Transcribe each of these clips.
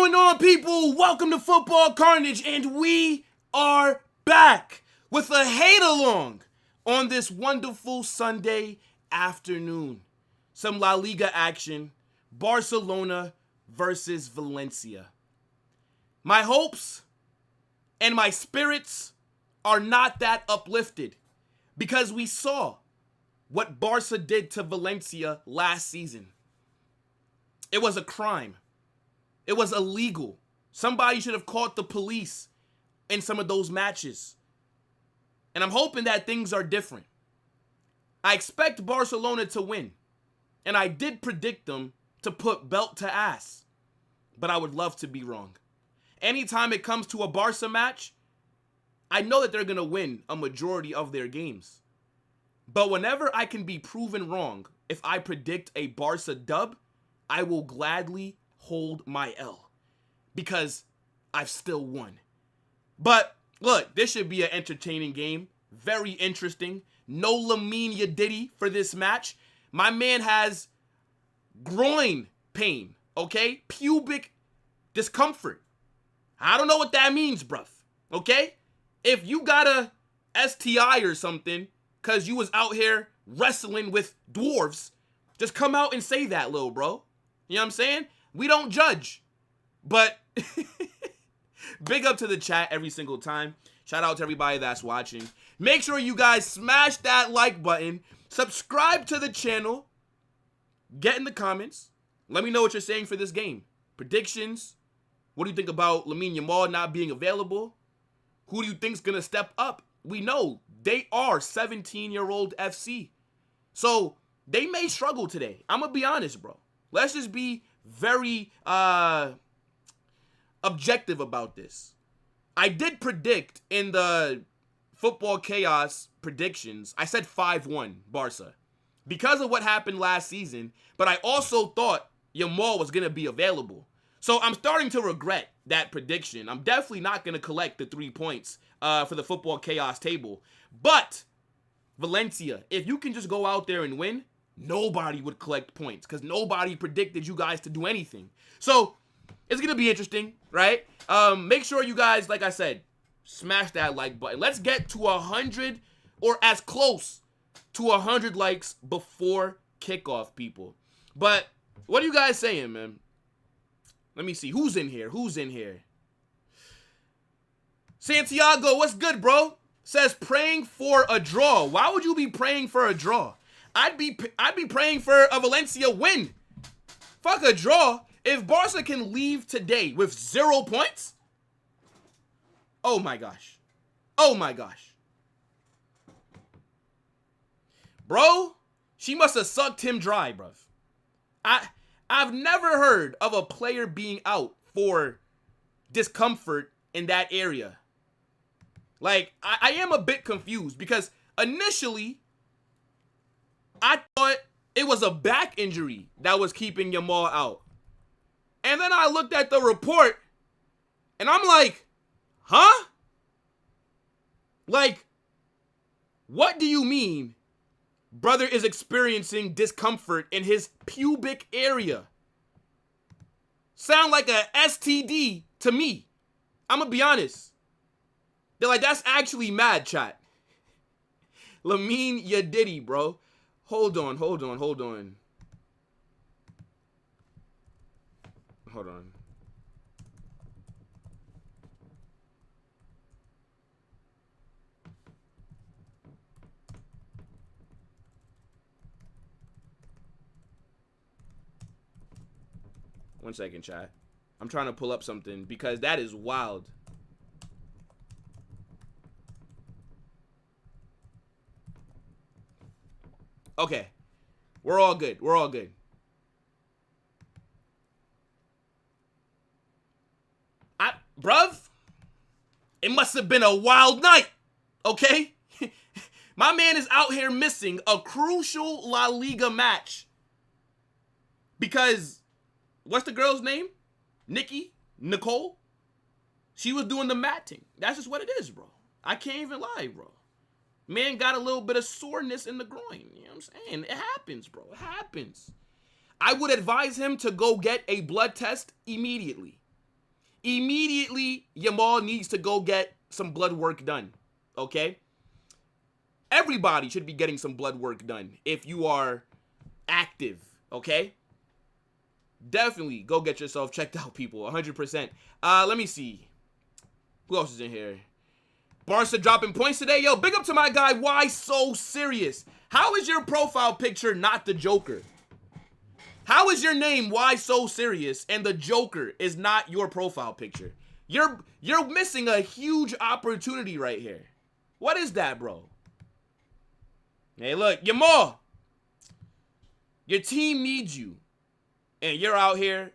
going on, people? Welcome to Football Carnage, and we are back with a hate-along on this wonderful Sunday afternoon. Some LaLiga action, Barcelona versus Valencia. My hopes and my spirits are not that uplifted because we saw what Barca did to Valencia last season. It was a crime. It was illegal. Somebody should have called the police in some of those matches. And I'm hoping that things are different. I expect Barcelona to win. And I did predict them to put belt to ass. But I would love to be wrong. Anytime it comes to a Barca match, I know that they're going to win a majority of their games. But whenever I can be proven wrong, if I predict a Barca dub, I will gladly hold my L because I've still won. But look, this should be an entertaining game. Very interesting. No Lamine Yedidi for this match. My man has groin pain, okay? Pubic discomfort. I don't know what that means, bruv, okay? If you got a STI or something because you was out here wrestling with dwarves, just come out and say that, little bro. You know what I'm saying? We don't judge. But big up to the chat every single time. Shout out to everybody that's watching. Make sure you guys smash that like button. Subscribe to the channel. Get in the comments. Let me know what you're saying for this game. Predictions. What do you think about Lamine Yamal not being available? Who do you think's going to step up? We know they are 17-year-old FC. So they may struggle today. I'm going to be honest, bro. Let's just be very objective about this. I did predict in the Football Chaos predictions, I said 5-1 Barca because of what happened last season, but I also thought Yamal was going to be available. So I'm starting to regret that prediction. I'm definitely not going to collect the 3 points for the Football Chaos table. But Valencia, if you can just go out there and win, nobody would collect points because nobody predicted you guys to do anything. So it's going to be interesting, right? Make sure you guys, like I said, smash that like button. Let's get to 100 or as close to 100 likes before kickoff, people. But what are you guys saying, man? Let me see. Who's in here? Who's in here? Santiago, what's good, bro? Says praying for a draw. Why would you be praying for a draw? I'd be praying for a Valencia win. Fuck a draw. If Barca can leave today with 0 points, oh my gosh. Oh my gosh. Bro, she must have sucked him dry, bruv. I've never heard of a player being out for discomfort in that area. Like, I am a bit confused because initially I thought it was a back injury that was keeping Yamal out. And then I looked at the report and I'm like, huh? Like, what do you mean brother is experiencing discomfort in his pubic area? Sound like a STD to me. I'm gonna be honest. They're like, that's actually mad, chat. Lamine Yedidi, bro. Hold on. Hold on. 1 second, chat. I'm trying to pull up something because that is wild. Okay. We're all good. Bruv, it must have been a wild night, okay? My man is out here missing a crucial La Liga match because, what's the girl's name? Nicole? She was doing the matting. That's just what it is, bro. I can't even lie, bro. Man got a little bit of soreness in the groin. You know what I'm saying? It happens, bro. It happens. I would advise him to go get a blood test immediately. immediately Yamal needs to go get some blood work done, okay? Everybody should be getting some blood work done if you are active, okay? Definitely go get yourself checked out, people, 100%. Let me see. Who else is in here? Barca dropping points today. Yo, big up to my guy, Why So Serious? How is your profile picture not the Joker? How is your name Why So Serious and the Joker is not your profile picture? You're missing a huge opportunity right here. What is that, bro? Hey, look, Yamal. Your team needs you. And you're out here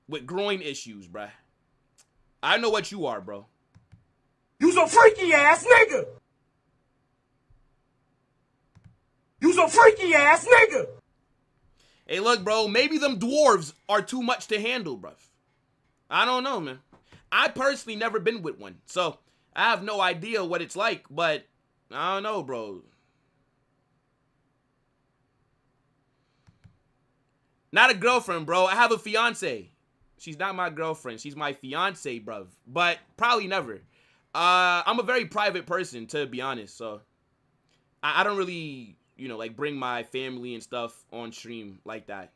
with groin issues, bruh. I know what you are, bro. You's a freaky ass nigga. You's a freaky ass nigga. Hey, look, bro, maybe them dwarves are too much to handle, bruv. I don't know, man. I personally never been with one, so I have no idea what it's like, but I don't know, bro. Not a girlfriend, bro. I have a fiance. She's not my girlfriend. She's my fiance, bruv. But probably never. I'm a very private person, to be honest, so I don't really, you know, like bring my family and stuff on stream like that.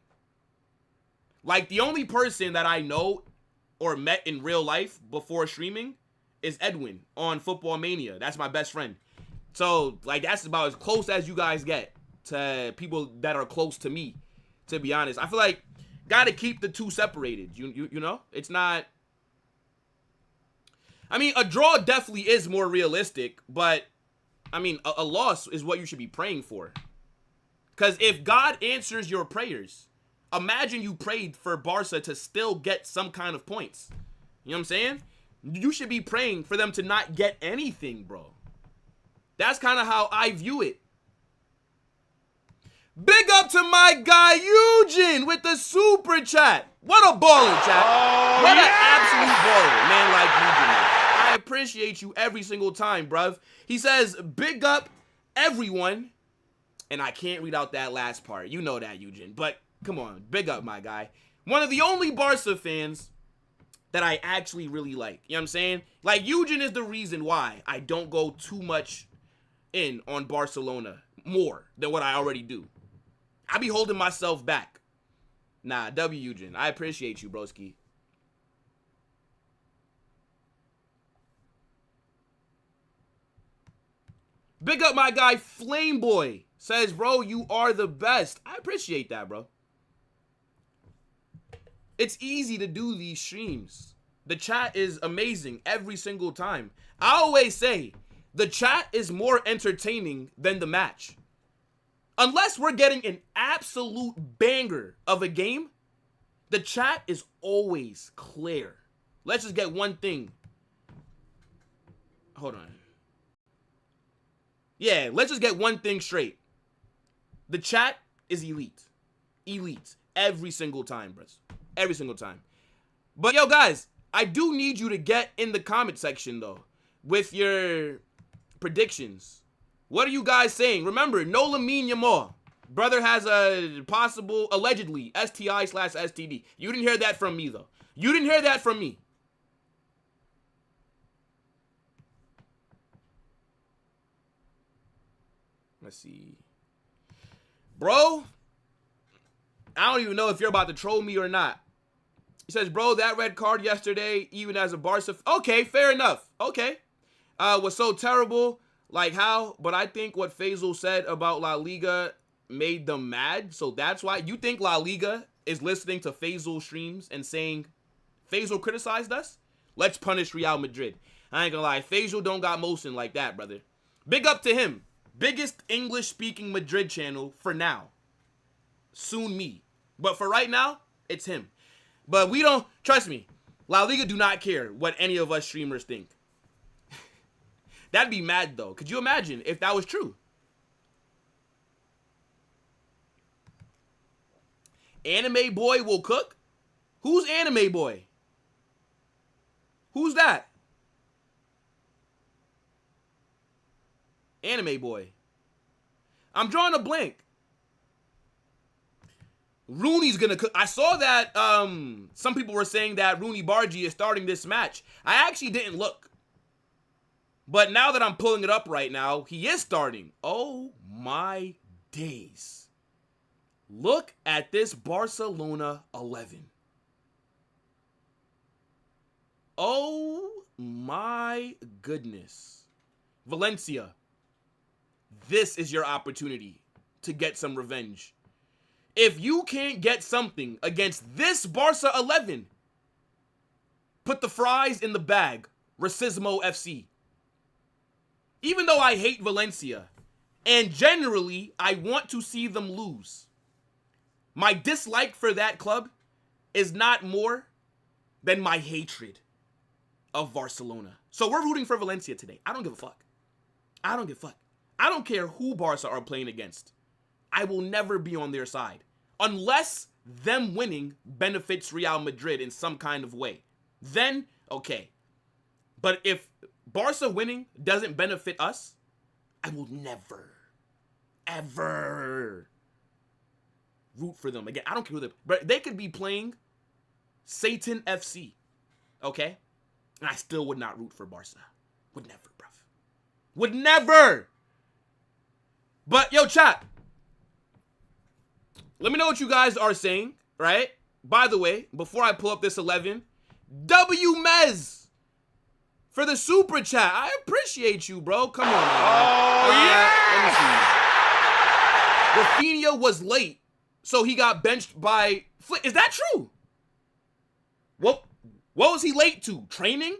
Like, the only person that I know or met in real life before streaming is Edwin on Football Mania. That's my best friend. So, like, that's about as close as you guys get to people that are close to me, to be honest. I feel like gotta keep the two separated. You know? It's not... I mean, a draw definitely is more realistic, but, I mean, a loss is what you should be praying for. Because if God answers your prayers, imagine you prayed for Barca to still get some kind of points. You know what I'm saying? You should be praying for them to not get anything, bro. That's kind of how I view it. Big up to my guy, Eugene, with the super chat. What a baller, chat. Oh, what an absolute baller, man, like Eugene. I appreciate you every single time, bruv. He says, big up everyone. And I can't read out that last part. You know that, Eugene. But come on, big up, my guy. One of the only Barca fans that I actually really like. You know what I'm saying? Like, Eugene is the reason why I don't go too much in on Barcelona more than what I already do. I be holding myself back. Nah, W, Eugene. I appreciate you, broski. Big up my guy, Flameboy. Says, bro, you are the best. I appreciate that, bro. It's easy to do these streams. The chat is amazing every single time. I always say, the chat is more entertaining than the match. Unless we're getting an absolute banger of a game, the chat is always clear. Let's just get one thing. Hold on. Yeah, let's just get one thing straight. The chat is elite. Elite. Every single time, bros. Every single time. But, yo, guys, I do need you to get in the comment section, though, with your predictions. What are you guys saying? Remember, no Lamine Yamal. Brother has a possible, allegedly, STI/STD. You didn't hear that from me, though. You didn't hear that from me. Let's see. Bro, I don't even know if you're about to troll me or not. He says, bro, that red card yesterday, even as a Barca... Okay, fair enough. Okay. Was so terrible. Like how? But I think what Faisal said about LaLiga made them mad. So that's why. You think LaLiga is listening to Faisal streams and saying, Faisal criticized us? Let's punish Real Madrid. I ain't gonna lie. Faisal don't got motion like that, brother. Big up to him. Biggest English-speaking Madrid channel for now. Soon me. But for right now, it's him. But we don't, trust me, La Liga do not care what any of us streamers think. That'd be mad, though. Could you imagine if that was true? Anime Boy will cook? Who's Anime Boy? Who's that? Anime Boy. I'm drawing a blank. Rooney's gonna cook. I saw that some people were saying that Rooney Bargy is starting this match. I actually didn't look. But now that I'm pulling it up right now, he is starting. Oh my days. Look at this Barcelona 11. Oh my goodness. Valencia, this is your opportunity to get some revenge. If you can't get something against this Barca 11, put the fries in the bag, Racismo FC. Even though I hate Valencia, and generally I want to see them lose, my dislike for that club is not more than my hatred of Barcelona. So we're rooting for Valencia today. I don't give a fuck. I don't give a fuck. I don't care who Barca are playing against. I will never be on their side unless them winning benefits Real Madrid in some kind of way. Then, okay. But if Barca winning doesn't benefit us, I will never, ever root for them again. I don't care who they, but they could be playing Satan FC, okay? And I still would not root for Barca. Would never, bruv. Would never. But yo, chat. Let me know what you guys are saying, right? By the way, before I pull up this 11, W Mez for the super chat. I appreciate you, bro. Come on, man. Oh, yeah! Let me see. Rafinha was late, so he got benched by Flick. Is that true? What was he late to? Training?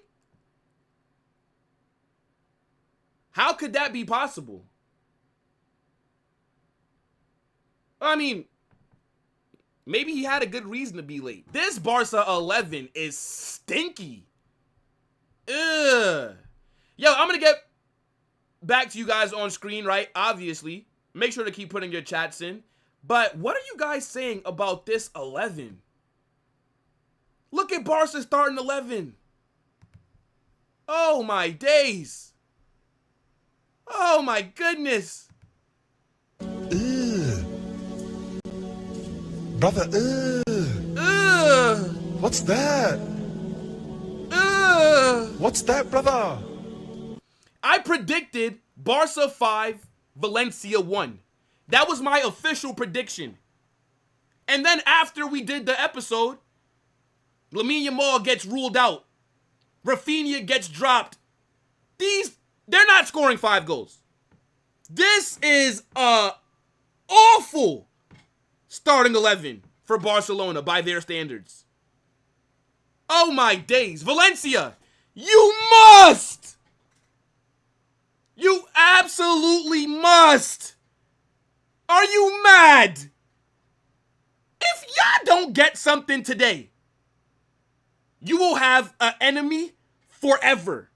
How could that be possible? I mean, maybe he had a good reason to be late. This Barca 11 is stinky. Ugh. Yo, I'm going to get back to you guys on screen, right? Obviously. Make sure to keep putting your chats in. But what are you guys saying about this 11? Look at Barca starting 11. Oh, my days. Oh, my goodness. Ugh. Brother, ugh. Ugh. What's that? Ugh. What's that, brother? I predicted Barca 5, Valencia 1. That was my official prediction. And then after we did the episode, Lamine Yamal gets ruled out. Rafinha gets dropped. They're not scoring 5 goals. This is awful starting 11 for Barcelona by their standards. Oh my days. Valencia, you must! You absolutely must! Are you mad? If y'all don't get something today, you will have an enemy forever.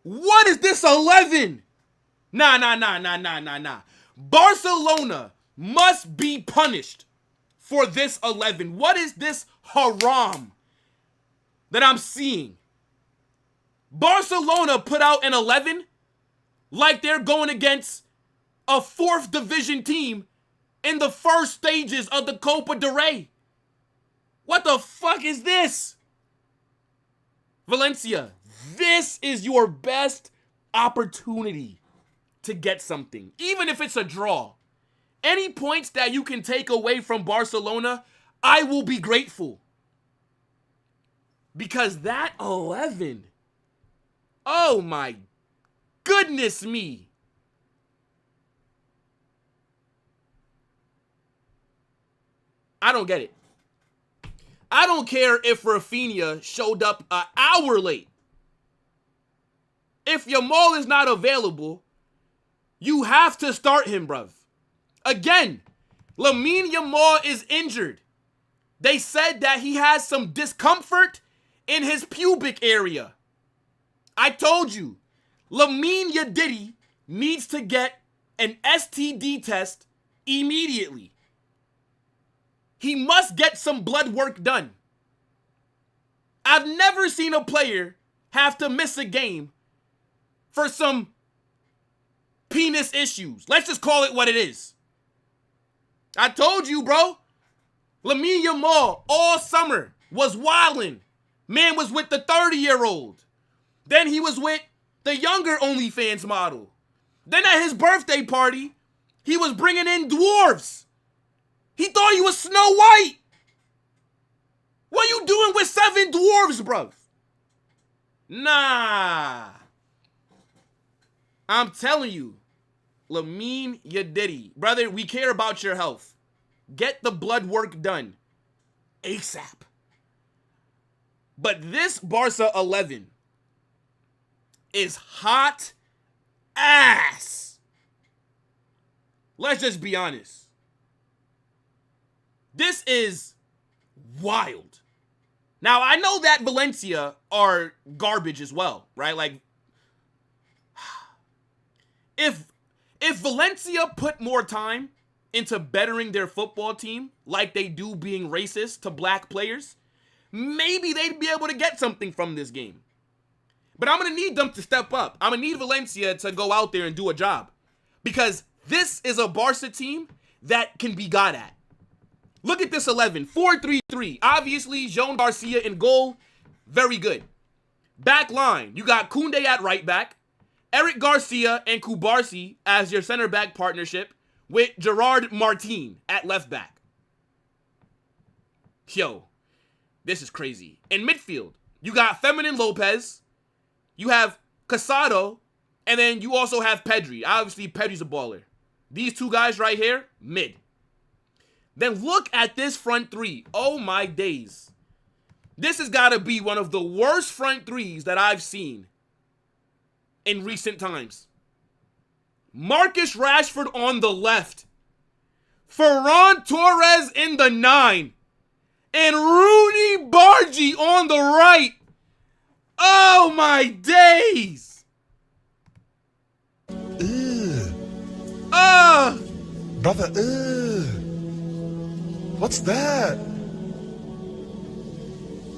What is this 11? Nah. Barcelona must be punished for this 11. What is this haram that I'm seeing? Barcelona put out an 11 like they're going against a 4th division team in the first stages of the Copa del Rey. What the fuck is this? Valencia, this is your best opportunity to get something, even if it's a draw. Any points that you can take away from Barcelona, I will be grateful. Because that 11, oh my goodness me. I don't get it. I don't care if Rafinha showed up an hour late. If Yamal is not available, you have to start him, bruv. Again, Lamine Yamal is injured. They said that he has some discomfort in his pubic area. I told you, Lamine Yadidi needs to get an STD test immediately. He must get some blood work done. I've never seen a player have to miss a game for some penis issues. Let's just call it what it is. I told you, bro. Lamine Yamal all summer was wildin'. Man was with the 30-year-old. Then he was with the younger OnlyFans model. Then at his birthday party, he was bringing in dwarves. He thought he was Snow White. What you doing with 7 dwarves, bruv? Nah. I'm telling you, Lamine Yadiddy. Brother, we care about your health. Get the blood work done ASAP. But this Barca 11 is hot ass. Let's just be honest. This is wild. Now, I know that Valencia are garbage as well, right? Like, if Valencia put more time into bettering their football team like they do being racist to black players, maybe they'd be able to get something from this game. But I'm going to need them to step up. I'm going to need Valencia to go out there and do a job. Because this is a Barca team that can be got at. Look at this 11. 4-3-3. Obviously, Joan Garcia in goal. Very good. Back line. You got Koundé at right back. Eric Garcia and Kubarsi as your center back partnership with Gerard Martin at left back. Yo, this is crazy. In midfield, you got Feminine Lopez. You have Casado. And then you also have Pedri. Obviously, Pedri's a baller. These two guys right here, mid. Then look at this front three. Oh my days. This has got to be one of the worst front threes that I've seen in recent times. Marcus Rashford on the left. Ferran Torres in the 9. And Rooney Bargi on the right. Oh my days. Brother, what's that?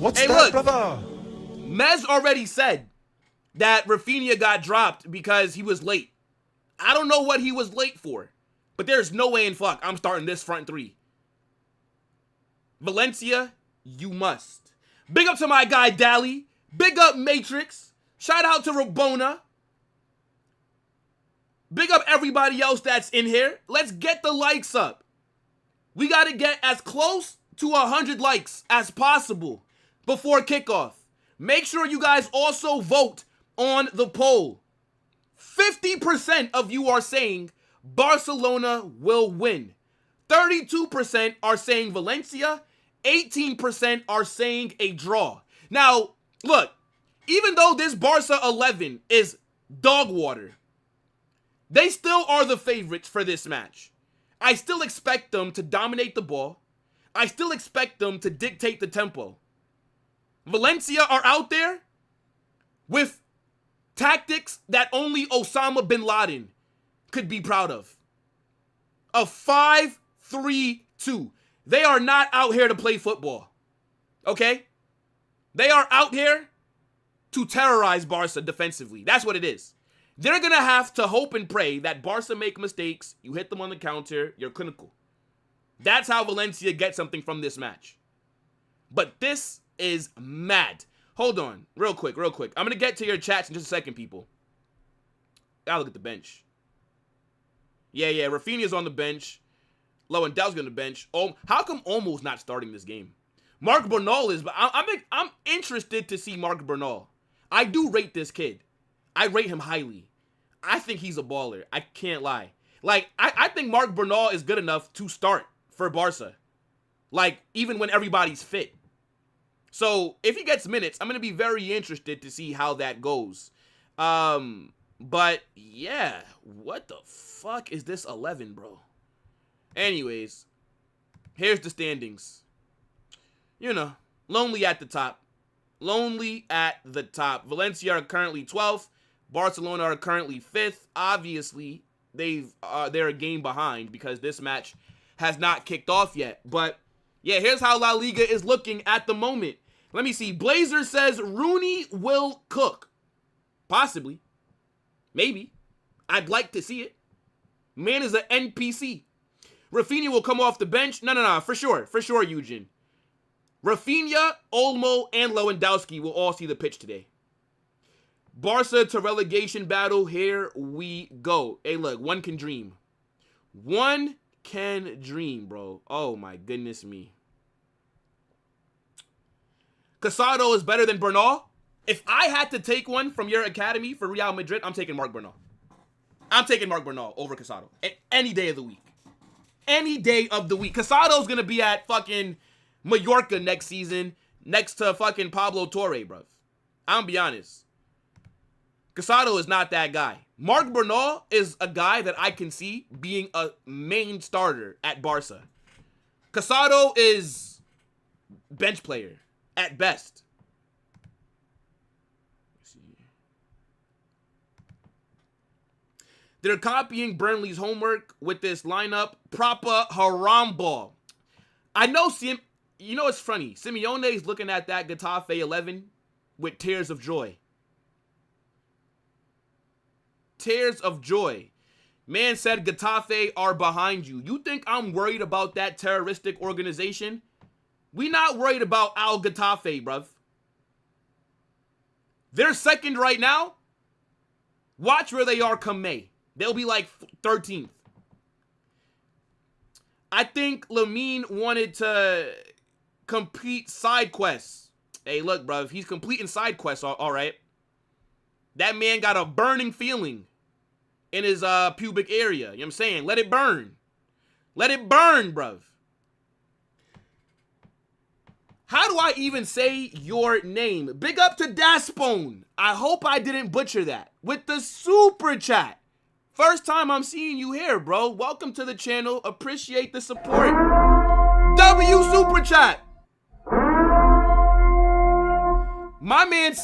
What's Hey, that, look. brother? Mez already said that Rafinha got dropped because he was late. I don't know what he was late for, but there's no way in fuck I'm starting this front three. Valencia, you must. Big up to my guy Dally. Big up Matrix. Shout out to Rabona. Big up everybody else that's in here. Let's get the likes up. We got to get as close to 100 likes as possible before kickoff. Make sure you guys also vote on the poll. 50% of you are saying Barcelona will win. 32% are saying Valencia. 18% are saying a draw. Now, look, even though this Barca 11 is dog water, they still are the favorites for this match. I still expect them to dominate the ball. I still expect them to dictate the tempo. Valencia are out there with tactics that only Osama bin Laden could be proud of. A 5-3-2. They are not out here to play football. Okay? They are out here to terrorize Barca defensively. That's what it is. They're going to have to hope and pray that Barca make mistakes, you hit them on the counter, you're clinical. That's how Valencia gets something from this match. But this is mad. Hold on, real quick. I'm going to get to your chats in just a second, people. Gotta look at the bench. Yeah, Rafinha's on the bench. Lewandowski's on the bench. Oh, how come Olmo's not starting this game? Marc Bernal is, but I'm interested to see Marc Bernal. I do rate this kid. I rate him highly. I think he's a baller. I can't lie. Like, I think Marc Bernal is good enough to start for Barca. Like, even when everybody's fit. So, if he gets minutes, I'm going to be very interested to see how that goes. But, yeah. What the fuck is this 11, bro? Anyways, here's the standings. You know, lonely at the top. Valencia are currently 12th. Barcelona are currently 5th. Obviously, they're a game behind because this match has not kicked off yet. But, yeah, here's how La Liga is looking at the moment. Let me see. Blazer says Rooney will cook. Possibly. Maybe. I'd like to see it. Man is an NPC. Rafinha will come off the bench. No, for sure, Eugene. Rafinha, Olmo, and Lewandowski will all see the pitch today. Barca to relegation battle, here we go. Hey, look, one can dream. One can dream, bro. Oh, my goodness me. Casado is better than Bernal. If I had to take one from your academy for Real Madrid, I'm taking Marc Bernal. I'm taking Marc Bernal over Casado. Any day of the week. Any day of the week. Casado's going to be at fucking Mallorca next season next to fucking Pablo Torre, bro. I'm going to be honest. Casado is not that guy. Marc Bernal is a guy that I can see being a main starter at Barca. Casado is bench player at best. Let's see. They're copying Burnley's homework with this lineup. Proper haram ball. I know, you know it's funny. Simeone's looking at that Getafe 11 with tears of joy. Tears of joy. Man said Getafe are behind you. You think I'm worried about that terroristic organization? We not worried about Al Getafe, bruv. They're second right now. Watch where they are come May. They'll be like 13th. I think Lamine wanted to complete side quests. Hey, look, bruv. He's completing side quests, all right. That man got a burning feeling in his pubic area. You know what I'm saying? Let it burn. Let it burn, bruv. How do I even say your name? Big up to Daspone. I hope I didn't butcher that. With the super chat. First time I'm seeing you here, bro. Welcome to the channel. Appreciate the support. W super chat. My man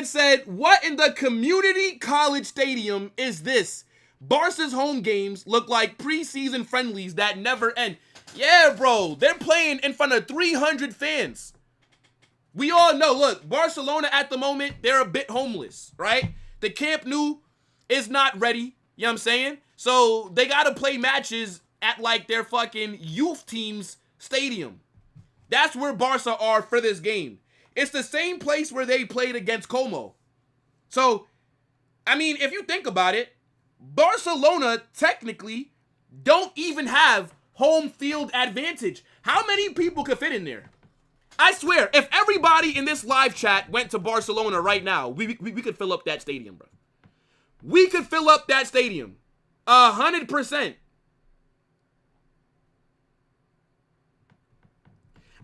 said, what in the community college stadium is this? Barca's home games look like preseason friendlies that never end. Yeah, bro. They're playing in front of 300 fans. We all know, look, Barcelona at the moment, they're a bit homeless, right? The Camp Nou is not ready. You know what I'm saying? So they got to play matches at like their fucking youth team's stadium. That's where Barca are for this game. It's the same place where they played against Como. So, I mean, if you think about it, Barcelona technically don't even have home field advantage. How many people could fit in there? I swear, if everybody in this live chat went to Barcelona right now, we could fill up that stadium, bro. We could fill up that stadium. 100%.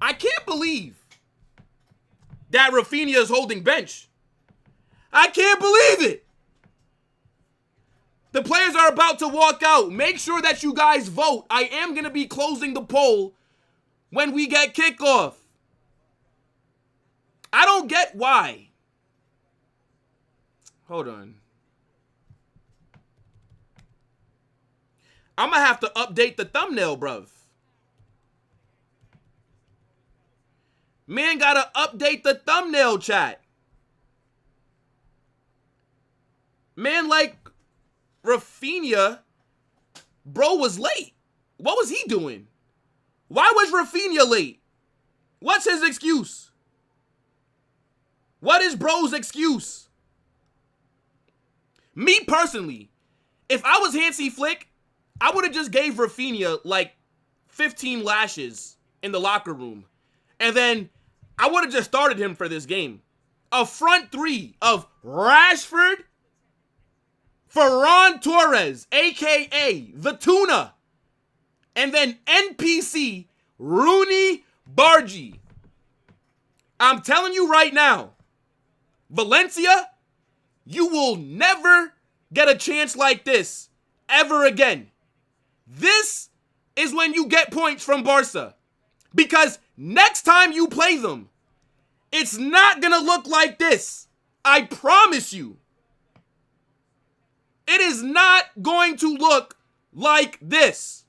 I can't believe that Rafinha is holding bench. I can't believe it. The players are about to walk out. Make sure that you guys vote. I am going to be closing the poll when we get kickoff. I don't get why. Hold on. I'm going to have to update the thumbnail, bruv. Man gotta update the thumbnail, chat. Man, like, Rafinha, bro, was late. What was he doing? Why was Rafinha late? What's his excuse? What is bro's excuse? Me personally, if I was Hansi Flick, I would have just gave Rafinha like 15 lashes in the locker room. And then I would have just started him for this game. A front three of Rashford, Ferran Torres, a.k.a. the Tuna, and then NPC Rooney Bargi. I'm telling you right now, Valencia, you will never get a chance like this ever again. This is when you get points from Barca. Because next time you play them, it's not going to look like this. I promise you. It is not going to look like this.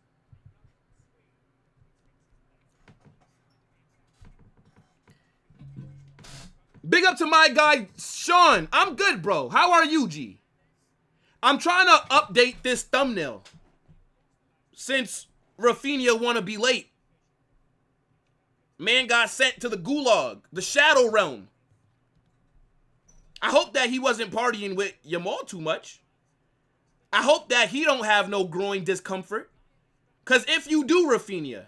Big up to my guy, Sean. I'm good, bro. How are you, G? I'm trying to update this thumbnail since Rafinha wanna be late. Man got sent to the gulag, the shadow realm. I hope that he wasn't partying with Yamal too much. I hope that he don't have no groin discomfort. Because if you do, Rafinha,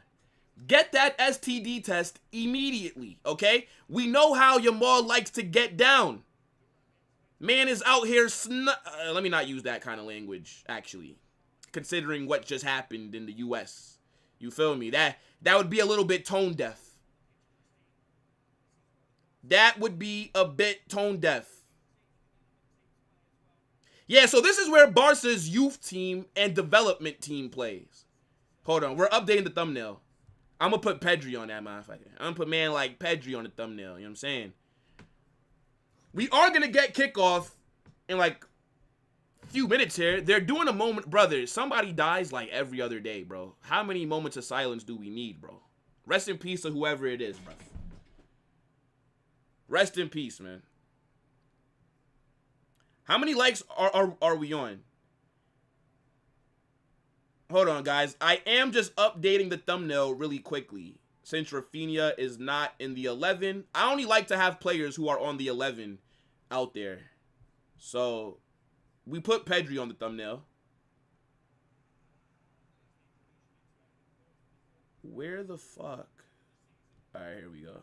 get that STD test immediately, okay? We know how Yamal likes to get down. Man is out here let me not use that kind of language, actually, considering what just happened in the U.S. You feel me? That would be a little bit tone deaf. That would be a bit tone deaf. Yeah, so this is where Barca's youth team and development team plays. Hold on, we're updating the thumbnail. I'm going to put Pedri on that motherfucker. I'm going to put man like Pedri on the thumbnail, you know what I'm saying? We are going to get kickoff in like a few minutes here. They're doing a moment. Brother, somebody dies like every other day, bro. How many moments of silence do we need, bro? Rest in peace to whoever it is, bro. Rest in peace, man. How many likes are we on? Hold on, guys. I am just updating the thumbnail really quickly. Since Rafinha is not in the 11. I only like to have players who are on the 11 out there. So, we put Pedri on the thumbnail. Where the fuck? Alright, here we go.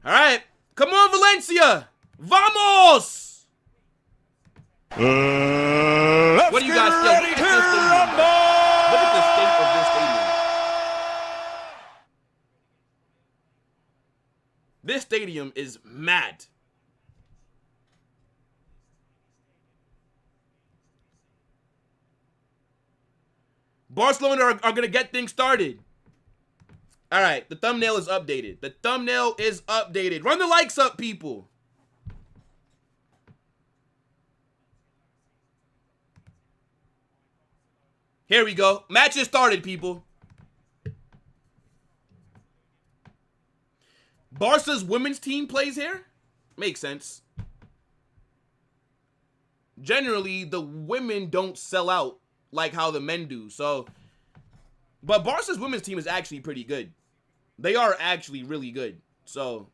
Alright. Come on, Valencia! Vamos! What do you guys feel? Look at the state of this stadium. This stadium is mad. Barcelona are going to get things started. All right, the thumbnail is updated. The thumbnail is updated. Run the likes up, people. Here we go. Match is started, people. Barca's women's team plays here? Makes sense. Generally, the women don't sell out like how the men do. So, but Barca's women's team is actually pretty good. They are actually really good. So,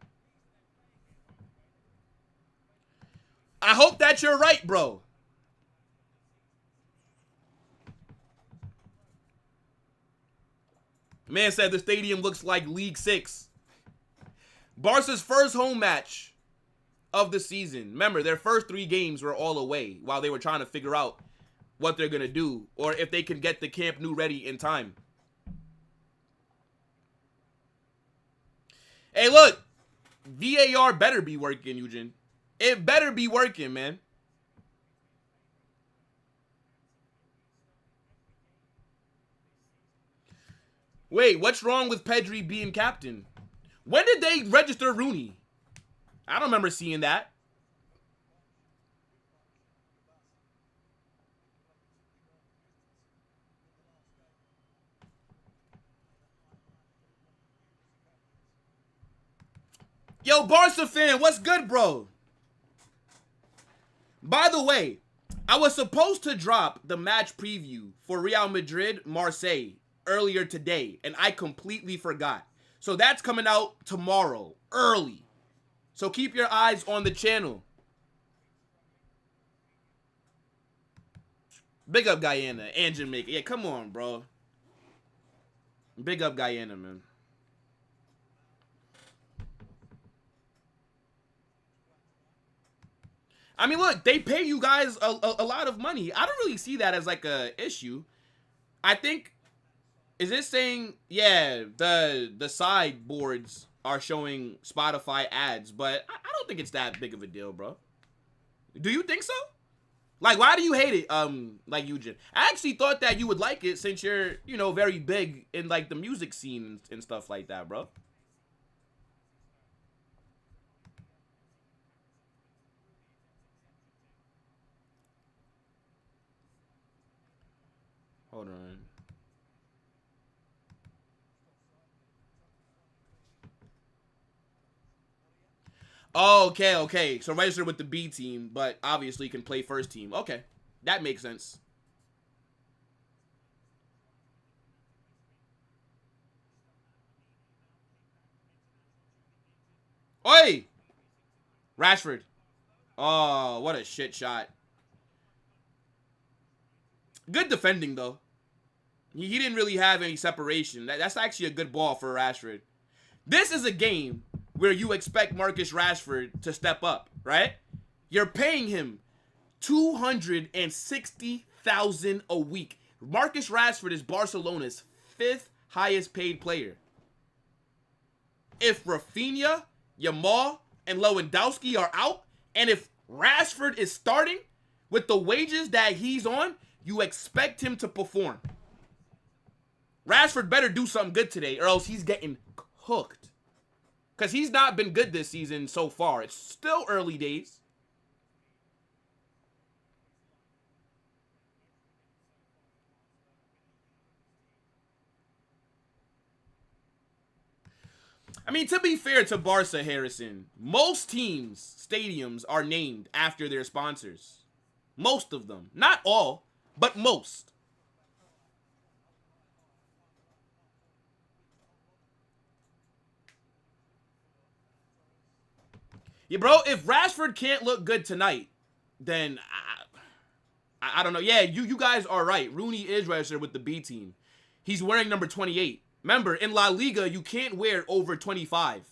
I hope that you're right, bro. Man said the stadium looks like League 6. Barca's first home match of the season. Remember, their first 3 games were all away while they were trying to figure out what they're going to do or if they can get the Camp Nou ready in time. Hey, look. VAR better be working, Eugen. It better be working, man. Wait, what's wrong with Pedri being captain? When did they register Rooney? I don't remember seeing that. Yo, Barca fan, what's good, bro? By the way, I was supposed to drop the match preview for Real Madrid, Marseille earlier today, and I completely forgot. So that's coming out tomorrow, early. So keep your eyes on the channel. Big up Guyana and Jamaica. Yeah, come on, bro. Big up Guyana, man. I mean, look, they pay you guys a lot of money. I don't really see that as like a issue. I think, is it saying, yeah, the sideboards are showing Spotify ads, but I don't think it's that big of a deal, bro. Do you think so? Like, why do you hate it, like Eugen? I actually thought that you would like it since you're, you know, very big in like the music scene and stuff like that, bro. Hold on. Oh, okay, okay. So registered with the B team, but obviously can play first team. Okay, that makes sense. Oi! Rashford. Oh, what a shit shot. Good defending, though. He didn't really have any separation. That's actually a good ball for Rashford. This is a game where you expect Marcus Rashford to step up, right? You're paying him $260,000 a week. Marcus Rashford is Barcelona's 5th highest paid player. If Rafinha, Yamal, and Lewandowski are out, and if Rashford is starting with the wages that he's on, you expect him to perform. Rashford better do something good today, or else he's getting cooked. Because he's not been good this season so far. It's still early days. I mean, to be fair to Barca, Harrison, most teams' stadiums are named after their sponsors. Most of them. Not all, but most. Yeah, bro, if Rashford can't look good tonight, then I don't know. Yeah, you guys are right. Rooney is registered with the B team. He's wearing number 28. Remember, in La Liga, you can't wear over 25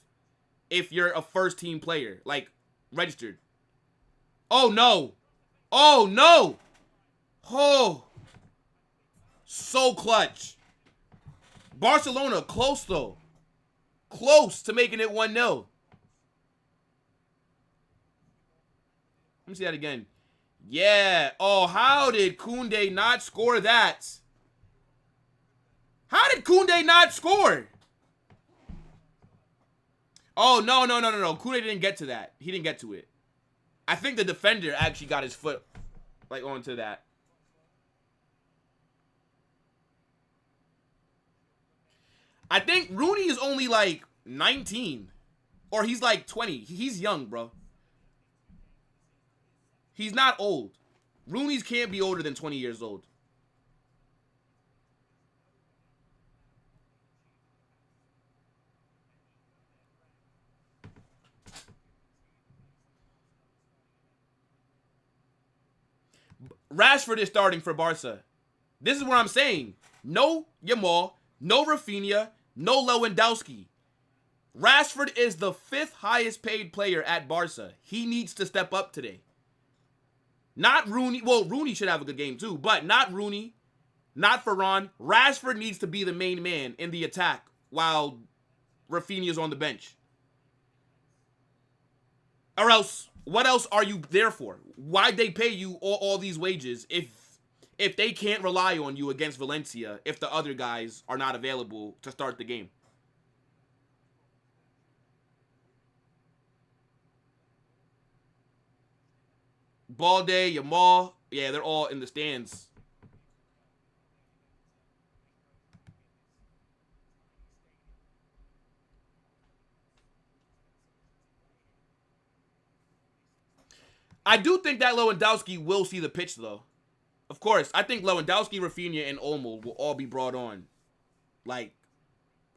if you're a first team player, like registered. Oh, no. Oh, no. Oh. So clutch. Barcelona, close, though. Close to making it 1-0. Let me see that again. Yeah. Oh, how did Koundé not score that? How did Koundé not score? Oh, no. Koundé didn't get to that. He didn't get to it. I think the defender actually got his foot, like, onto that. I think Rooney is only, like, 19. Or he's, like, 20. He's young, bro. He's not old. Rooney's can't be older than 20 years old. Rashford is starting for Barca. This is what I'm saying. No Yamal, no Rafinha, no Lewandowski. Rashford is the 5th highest paid player at Barca. He needs to step up today. Not Rooney. Well, Rooney should have a good game too, but not Rooney, not Varane. Rashford needs to be the main man in the attack while Rafinha's on the bench. Or else, what else are you there for? Why'd they pay you all these wages if they can't rely on you against Valencia if the other guys are not available to start the game? Balde, Yamal, yeah, they're all in the stands. I do think that Lewandowski will see the pitch, though. Of course, I think Lewandowski, Rafinha, and Olmo will all be brought on, like,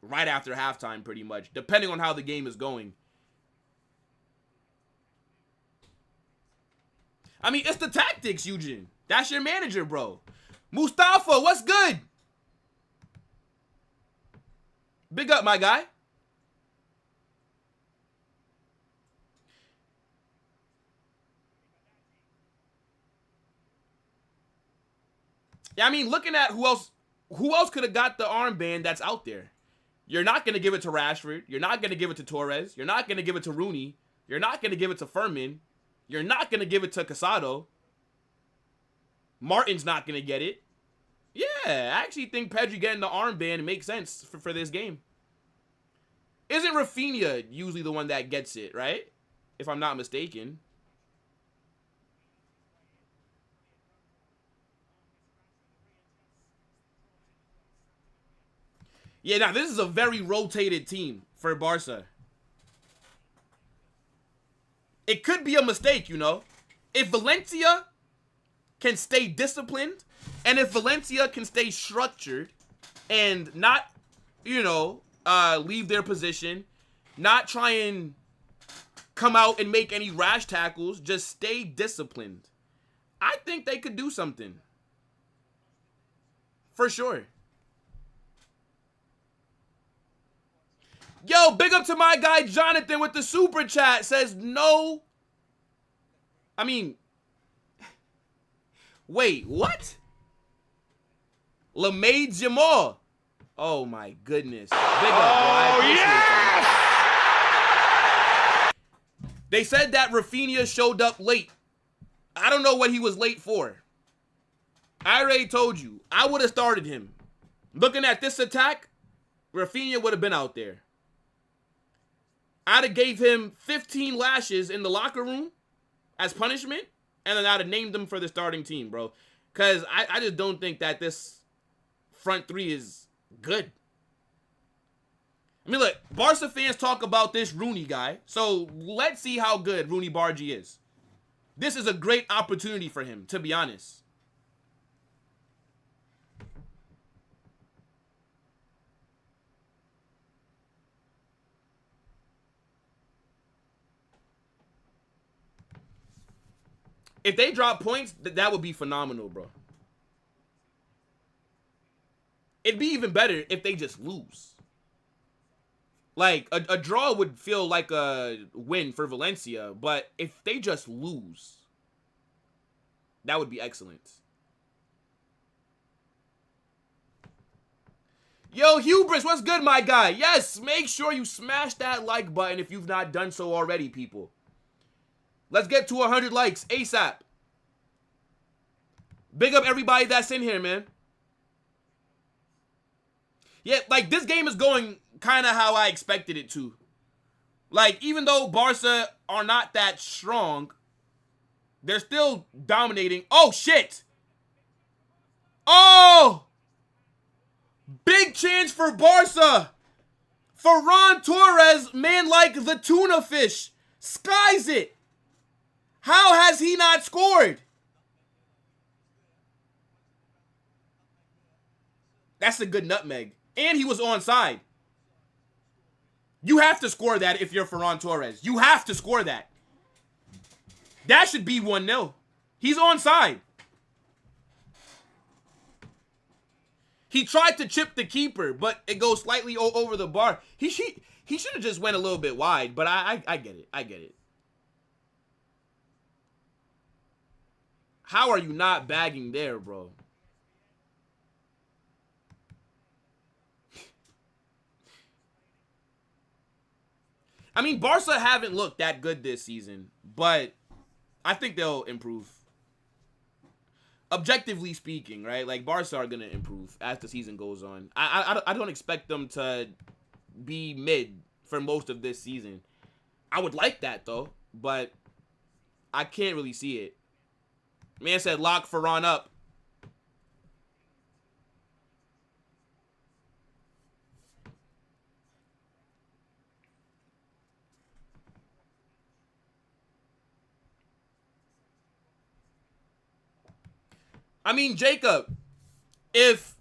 right after halftime, pretty much, depending on how the game is going. I mean, it's the tactics, Eugene. That's your manager, bro. Mustafa, what's good? Big up, my guy. Yeah, I mean, looking at who else could have got the armband that's out there. You're not going to give it to Rashford. You're not going to give it to Torres. You're not going to give it to Rooney. You're not going to give it to Furman. You're not going to give it to Casado. Martin's not going to get it. Yeah, I actually think Pedri getting the armband makes sense for this game. Isn't Rafinha usually the one that gets it, right? If I'm not mistaken. Yeah, now this is a very rotated team for Barca. it could be a mistake, you know. If Valencia can stay disciplined, and if Valencia can stay structured and not, you know, leave their position, not try and come out and make any rash tackles, just stay disciplined, I think they could do something. For sure. Yo, big up to my guy Jonathan with the super chat. Says no. I mean, wait, what? LeMay Jamal. Oh my goodness. Big up, bro. I appreciate that. They said that Rafinha showed up late. I don't know what he was late for. I already told you. I would have started him. Looking at this attack, Rafinha would have been out there. I'd have gave him 15 lashes in the locker room as punishment, and then I'd have named him for the starting team, bro. Because I just don't think that this front three is good. I mean, look, Barca fans talk about this Rooney guy, so let's see how good Rooney Bargy is. This is a great opportunity for him, to be honest. If they drop points, that would be phenomenal, bro. It'd be even better if they just lose. Like, a draw would feel like a win for Valencia, but if they just lose, that would be excellent. Yo, Hubris, what's good, my guy? Yes, make sure you smash that like button if you've not done so already, people. Let's get to 100 likes ASAP. Big up everybody that's in here, man. Yeah, like, this game is going kind of how I expected it to. Like, even though Barca are not that strong, they're still dominating. Oh, shit. Oh! Big chance for Barca. Ferran Torres, man like the tuna fish, skies it. How has he not scored? That's a good nutmeg. And he was onside. You have to score that if you're Ferran Torres. You have to score that. That should be 1-0. He's onside. He tried to chip the keeper, but it goes slightly over the bar. He should have just went a little bit wide, but I get it. I get it. How are you not bagging there, bro? I mean, Barca haven't looked that good this season, but I think they'll improve. Objectively speaking, right? Like, Barca are going to improve as the season goes on. I don't expect them to be mid for most of this season. I would like that, though, but I can't really see it. Man said lock Ferran up. I mean, Jacob, if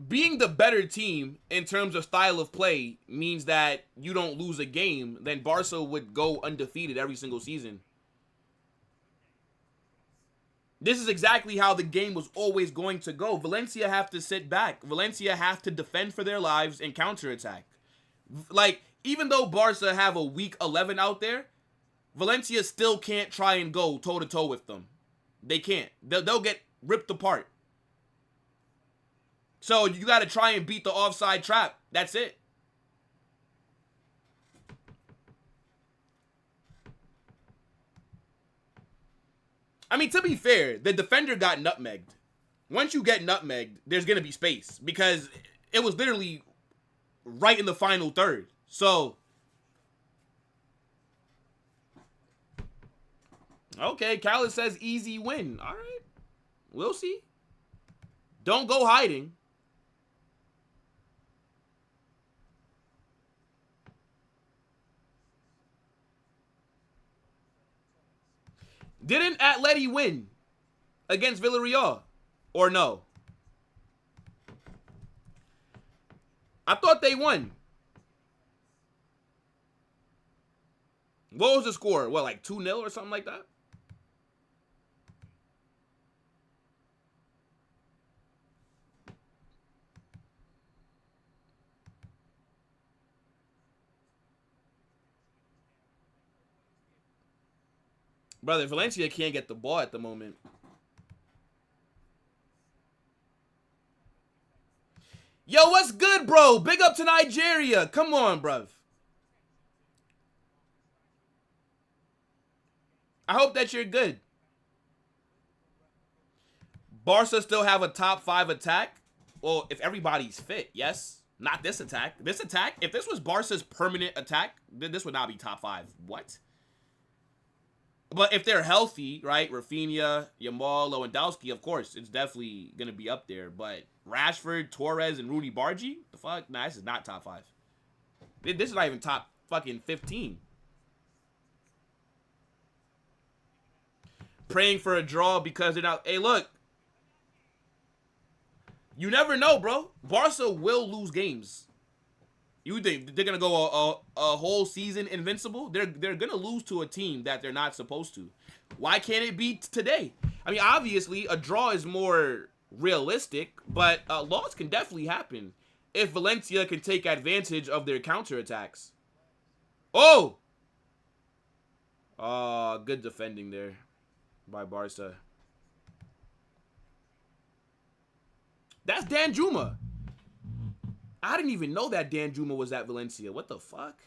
being the better team in terms of style of play means that you don't lose a game, then Barca would go undefeated every single season. This is exactly how the game was always going to go. Valencia have to sit back. Valencia have to defend for their lives and counterattack. Like, even though Barca have a weak 11 out there, Valencia still can't try and go toe-to-toe with them. They can't. They'll get ripped apart. So you got to try and beat the offside trap. That's it. I mean, to be fair, the defender got nutmegged. Once you get nutmegged, there's going to be space because it was literally right in the final third. So, okay, Khaled says easy win. All right. We'll see. Don't go hiding. Didn't Atleti win against Villarreal? Or no? I thought they won. What was the score? What, like 2-0 or something like that? Brother, Valencia can't get the ball at the moment. Yo, what's good, bro? Big up to Nigeria. Come on, bruv. I hope that you're good. Barca still have a top 5 attack? Well, if everybody's fit, yes. Not this attack. This attack, if this was Barca's permanent attack, then this would not be top 5. What? But if they're healthy, right? Rafinha, Yamal, Lewandowski, of course, it's definitely going to be up there. But Rashford, Torres, and Rudy Bargi? The fuck? Nah, this is not top 5. This is not even top fucking 15. Praying for a draw because they're not... Hey, look. You never know, bro. Barca will lose games. You think they're going to go a whole season invincible? They're going to lose to a team that they're not supposed to. Why can't it be today? I mean, obviously, a draw is more realistic, but a loss can definitely happen if Valencia can take advantage of their counterattacks. Oh! Good defending there by Barca. That's Dan Juma. I didn't even know that Dan Juma was at Valencia. What the fuck?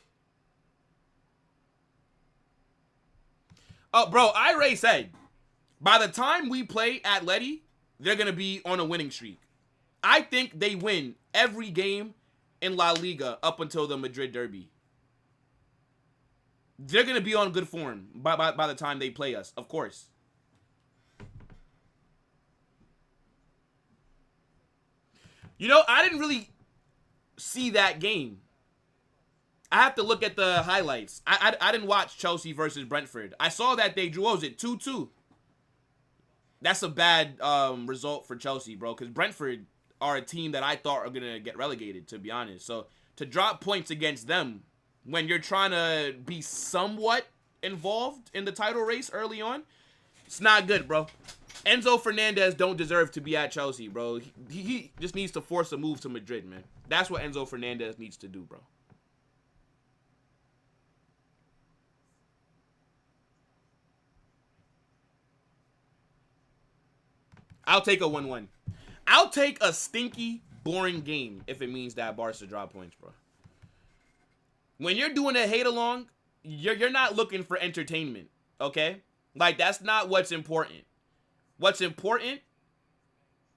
Oh, bro, I already said, by the time we play Atleti, they're going to be on a winning streak. I think they win every game in La Liga up until the Madrid derby. They're going to be on good form by the time they play us, of course. You know, I didn't really see that game. I have to look at the highlights. I didn't watch Chelsea versus Brentford. I saw that they drew, what was it, 2-2? That's a bad result for Chelsea, bro, because Brentford are a team that I thought are going to get relegated, to be honest. So to drop points against them when you're trying to be somewhat involved in the title race early on, it's not good, bro. Enzo Fernandez don't deserve to be at Chelsea, bro. He just needs to force a move to Madrid, man. That's what Enzo Fernandez needs to do, bro. I'll take a 1-1. I'll take a stinky, boring game if it means that Barca drop points, bro. When you're doing a hate-along, you're not looking for entertainment, okay? Like, that's not what's important. What's important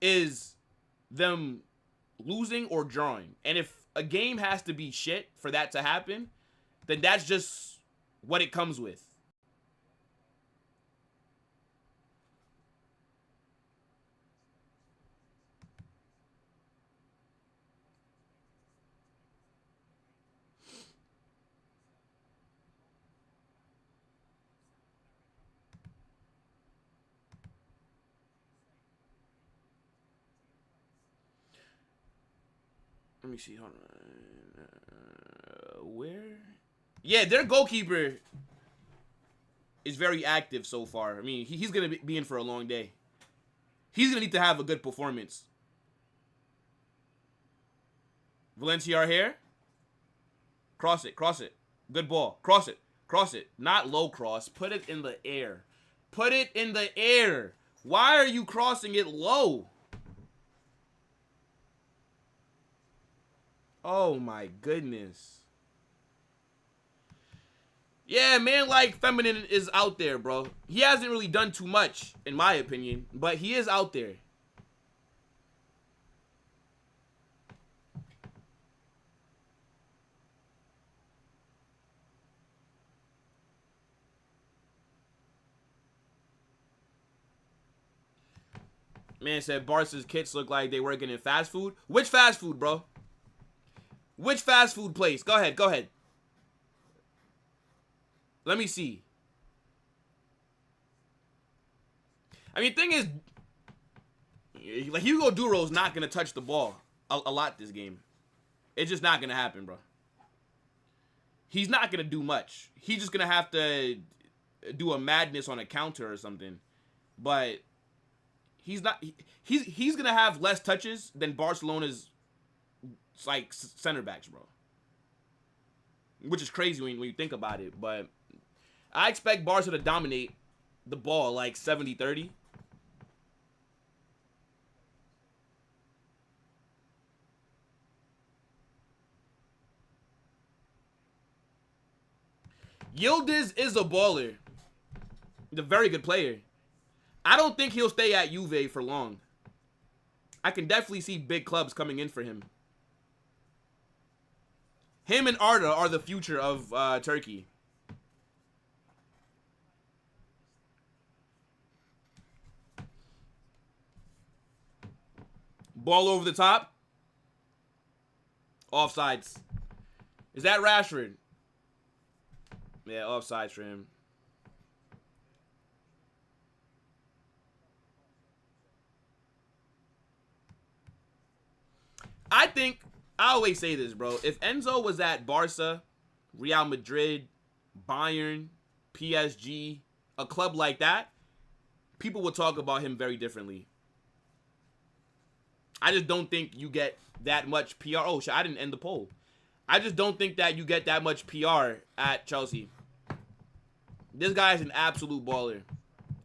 is them losing or drawing. And if a game has to be shit for that to happen, then that's just what it comes with. Let me see. Hold on. Where? Yeah, their goalkeeper is very active so far. I mean, he's going to be in for a long day. He's going to need to have a good performance. Valencia are here. Cross it. Cross it. Good ball. Cross it. Cross it. Not low cross. Put it in the air. Put it in the air. Why are you crossing it low? Oh my goodness. Yeah, man, like Feminine is out there, bro. He hasn't really done too much, in my opinion, but he is out there. Man said Barca's kits look like they working in fast food. Which fast food, bro? Which fast food place? Go ahead, go ahead. Let me see. I mean, thing is, like, Hugo Duro's not going to touch the ball a lot this game. It's just not going to happen, bro. He's not going to do much. He's just going to have to do a madness on a counter or something. But he's not... He's going to have less touches than Barcelona's, like, center backs, bro. Which is crazy when you think about it. But I expect Barca to dominate the ball, like, 70-30. Yildiz is a baller. He's a very good player. I don't think he'll stay at Juve for long. I can definitely see big clubs coming in for him. Him and Arda are the future of Turkey. Ball over the top. Offsides. Is that Rashford? Yeah, offsides for him. I think, I always say this, bro. If Enzo was at Barca, Real Madrid, Bayern, PSG, a club like that, people would talk about him very differently. I just don't think you get that much PR. Oh, shit, I didn't end the poll. I just don't think that you get that much PR at Chelsea. This guy is an absolute baller.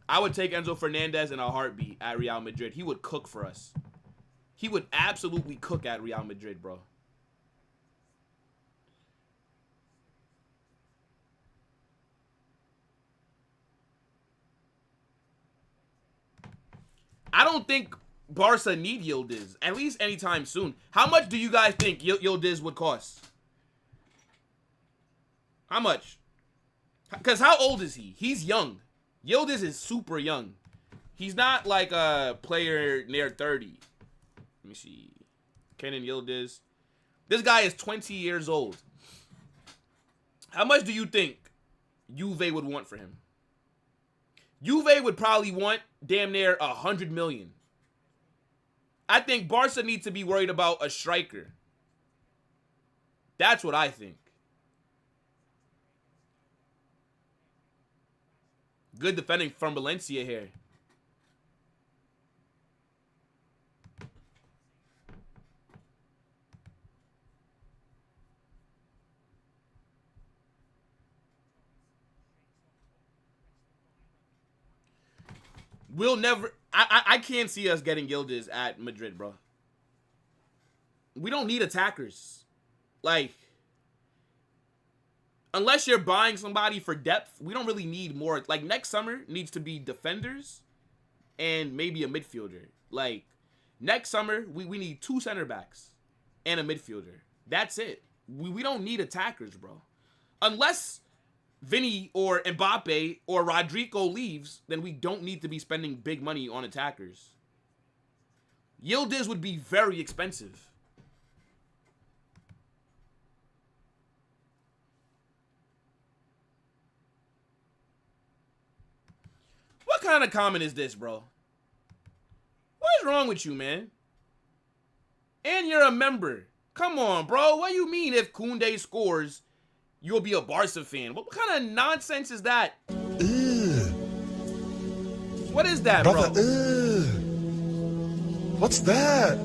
I would take Enzo Fernandez in a heartbeat at Real Madrid. He would cook for us. He would absolutely cook at Real Madrid, bro. I don't think Barca need Yildiz, at least anytime soon. How much do you guys think Yildiz would cost? How much? Because how old is he? He's young. Yildiz is super young. He's not like a player near 30. Let me see. Kenan Yildiz. This guy is 20 years old. How much do you think Juve would want for him? Juve would probably want damn near 100 million. I think Barca needs to be worried about a striker. That's what I think. Good defending from Valencia here. We'll never... I can't see us getting Yildiz at Madrid, bro. We don't need attackers. Like... Unless you're buying somebody for depth, we don't really need more. Like, next summer needs to be defenders and maybe a midfielder. Like, next summer, we need 2 center backs and a midfielder. That's it. We don't need attackers, bro. Unless Vinny or Mbappe or Rodrigo leaves, then we don't need to be spending big money on attackers. Yildiz would be very expensive. What kind of comment is this, bro? What is wrong with you, man? And you're a member. Come on, bro. What do you mean if Koundé scores, you'll be a Barca fan? What kind of nonsense is that? What is that, Brother, bro? What's that?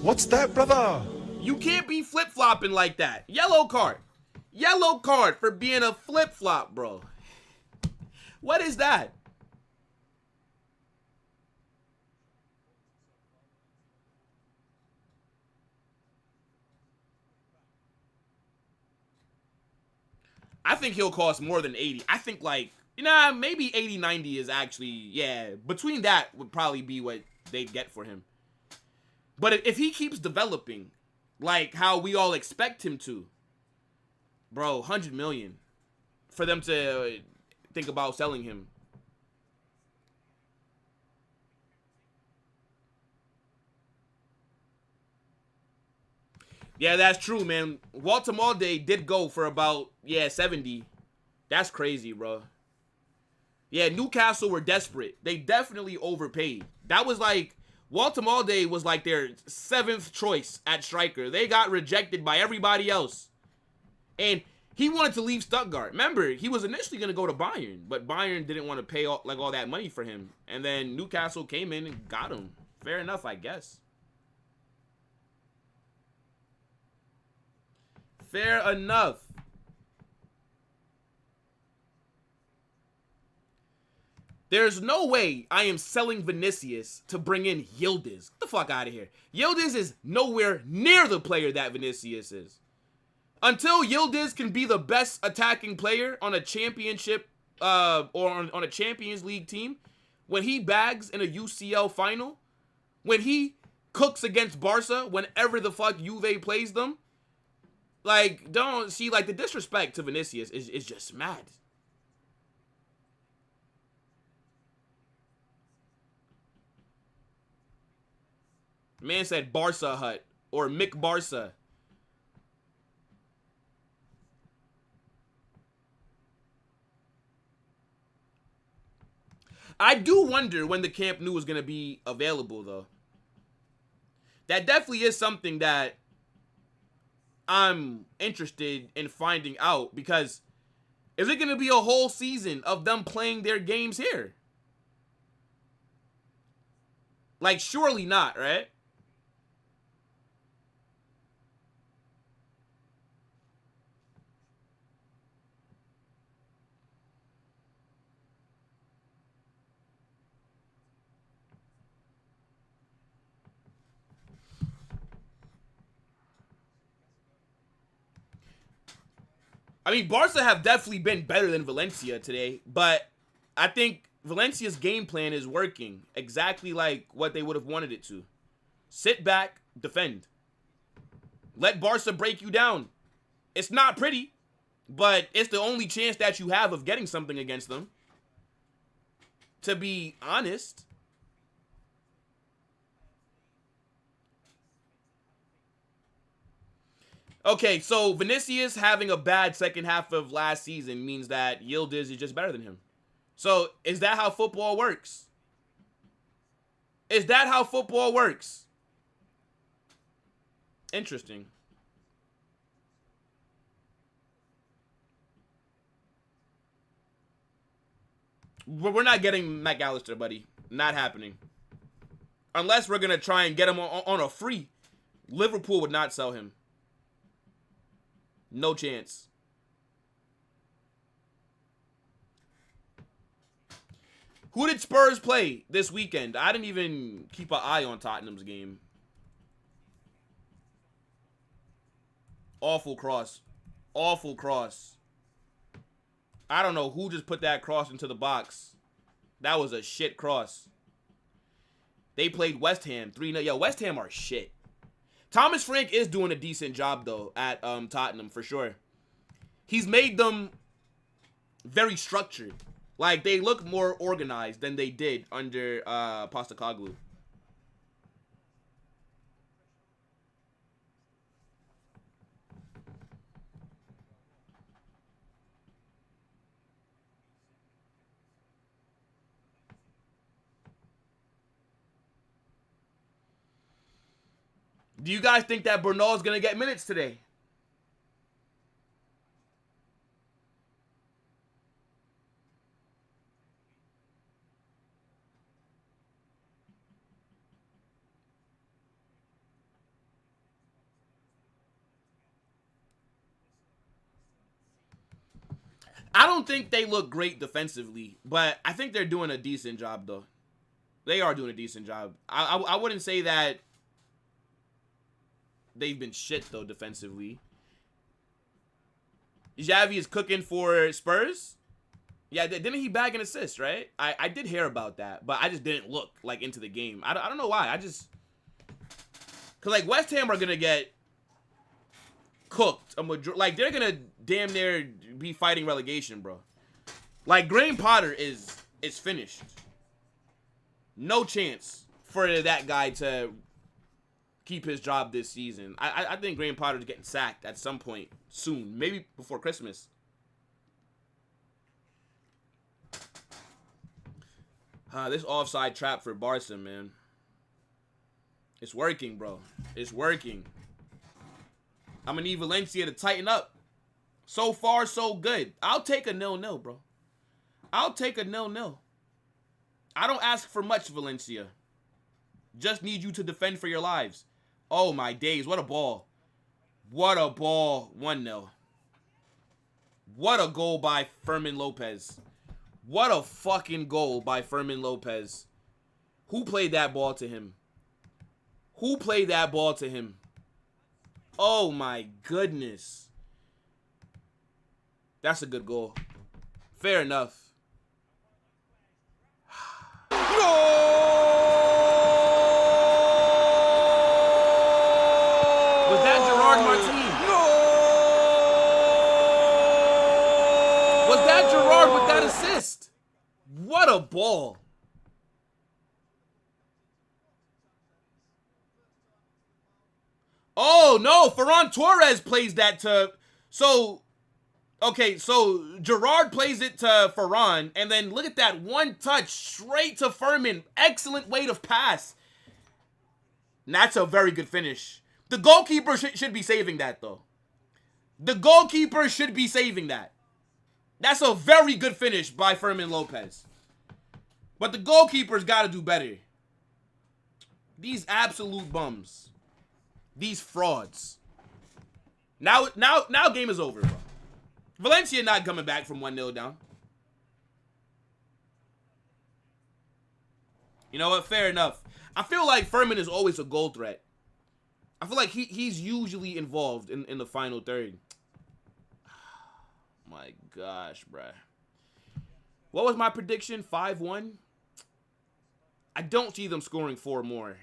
What's that, brother? You can't be flip-flopping like that. Yellow card. Yellow card for being a flip-flop, bro. What is that? I think he'll cost more than 80. I think, like, nah, maybe 80, 90 is actually, yeah. Between that would probably be what they'd get for him. But if he keeps developing like how we all expect him to, bro, 100 million for them to think about selling him. Yeah, that's true, man. Walter Malde did go for about, 70. That's crazy, bro. Yeah, Newcastle were desperate. They definitely overpaid. That was like, Walter Malday was like their 7th choice at striker. They got rejected by everybody else. And he wanted to leave Stuttgart. Remember, he was initially going to go to Bayern, but Bayern didn't want to pay all that money for him. And then Newcastle came in and got him. Fair enough, I guess. Fair enough. There's no way I am selling Vinicius to bring in Yildiz. Get the fuck out of here. Yildiz is nowhere near the player that Vinicius is. Until Yildiz can be the best attacking player on a championship or on a Champions League team, when he bags in a UCL final, when he cooks against Barca, whenever the fuck Juve plays them, like, don't see, like, the disrespect to Vinicius is just mad. Man said Barca Hut or Mick Barca. I do wonder when the Camp Nou is going to be available, though. That definitely is something that I'm interested in finding out, because is it going to be a whole season of them playing their games here? Like, surely not, right? I mean, Barca have definitely been better than Valencia today, but I think Valencia's game plan is working exactly like what they would have wanted it to. Sit back, defend. Let Barca break you down. It's not pretty, but it's the only chance that you have of getting something against them. To be honest. Okay, so Vinicius having a bad second half of last season means that Yildiz is just better than him. So, is that how football works? Is that how football works? Interesting. We're not getting McAllister, buddy. Not happening. Unless we're going to try and get him on a free. Liverpool would not sell him. No chance. Who did Spurs play this weekend? I didn't even keep an eye on Tottenham's game. Awful cross. Awful cross. I don't know who just put that cross into the box. That was a shit cross. They played West Ham 3-0. Yo, West Ham are shit. Thomas Frank is doing a decent job, though, at Tottenham, for sure. He's made them very structured. Like, they look more organized than they did under Postecoglou. Do you guys think that Bernal is going to get minutes today? I don't think they look great defensively, but I think they're doing a decent job, though. They are doing a decent job. I wouldn't say that they've been shit, though, defensively. Xavi is cooking for Spurs? Yeah, didn't he bag an assist, right? I did hear about that, but I just didn't look, like, into the game. I don't know why. Because, like, West Ham are going to get cooked. Like, they're going to damn near be fighting relegation, bro. Like, Graham Potter is finished. No chance for that guy to keep his job this season. I think Graham Potter's getting sacked at some point soon. Maybe before Christmas. This offside trap for Barca, man. It's working, bro. It's working. I'm going to need Valencia to tighten up. So far, so good. I'll take a 0-0, bro. I'll take a 0-0. I don't ask for much, Valencia. Just need you to defend for your lives. Oh, my days. What a ball. What a ball. 1-0. What a goal by Fermin Lopez. What a fucking goal by Fermin Lopez. Who played that ball to him? Who played that ball to him? Oh, my goodness. That's a good goal. Fair enough. Was that Gerard Martin? Was that Gerard with that assist? What a ball. Oh, no. Ferran Torres plays that to... Okay, so Gerard plays it to Ferran, and then look at that one touch straight to Fermin. Excellent weight of pass. And that's a very good finish. The goalkeeper should be saving that, though. The goalkeeper should be saving that. That's a very good finish by Fermin Lopez. But the goalkeeper's got to do better. These absolute bums. These frauds. Now game is over, bro. Valencia not coming back from 1-0 down. You know what? Fair enough. I feel like Fermin is always a goal threat. I feel like he's usually involved in the final third. My gosh, bruh. What was my prediction? 5-1? I don't see them scoring 4 more.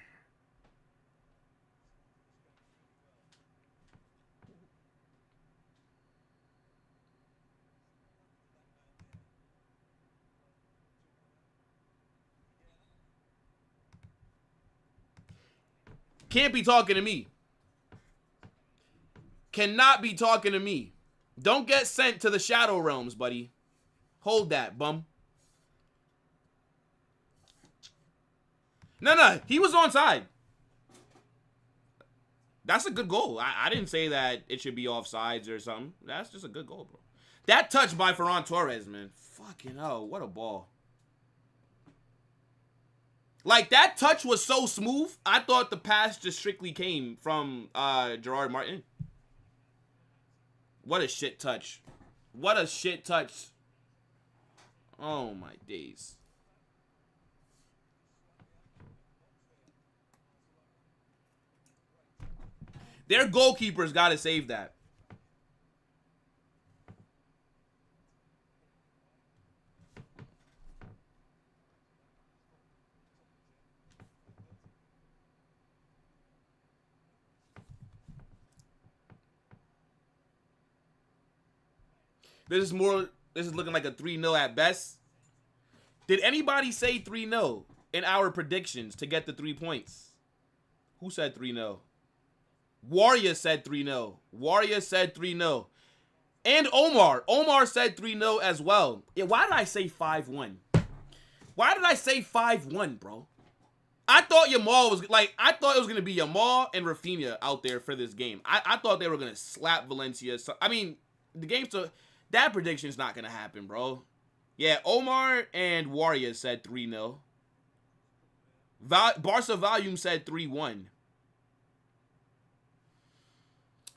Can't be talking to me. Cannot be talking to me. Don't get sent to the Shadow Realms, buddy. Hold that, bum. No. He was onside. That's a good goal. I didn't say that it should be offsides or something. That's just a good goal, bro. That touch by Ferran Torres, man. Fucking hell, what a ball. Like, that touch was so smooth, I thought the pass just strictly came from Gerard Martin. What a shit touch. What a shit touch. Oh, my days. Their goalkeeper's got to save that. This is looking like a 3-0 at best. Did anybody say 3-0 in our predictions to get the 3 points? Who said 3-0? Warrior said 3-0. Warrior said 3-0. And Omar. Omar said 3-0 as well. Yeah, why did I say 5-1? Why did I say 5-1, bro? I thought Yamal was I thought it was gonna be Yamal and Rafinha out there for this game. I thought they were gonna slap Valencia. So, I mean, the game's that prediction's not gonna happen, bro. Yeah, Omar and Warrior said 3-0. Barca Volume said 3-1.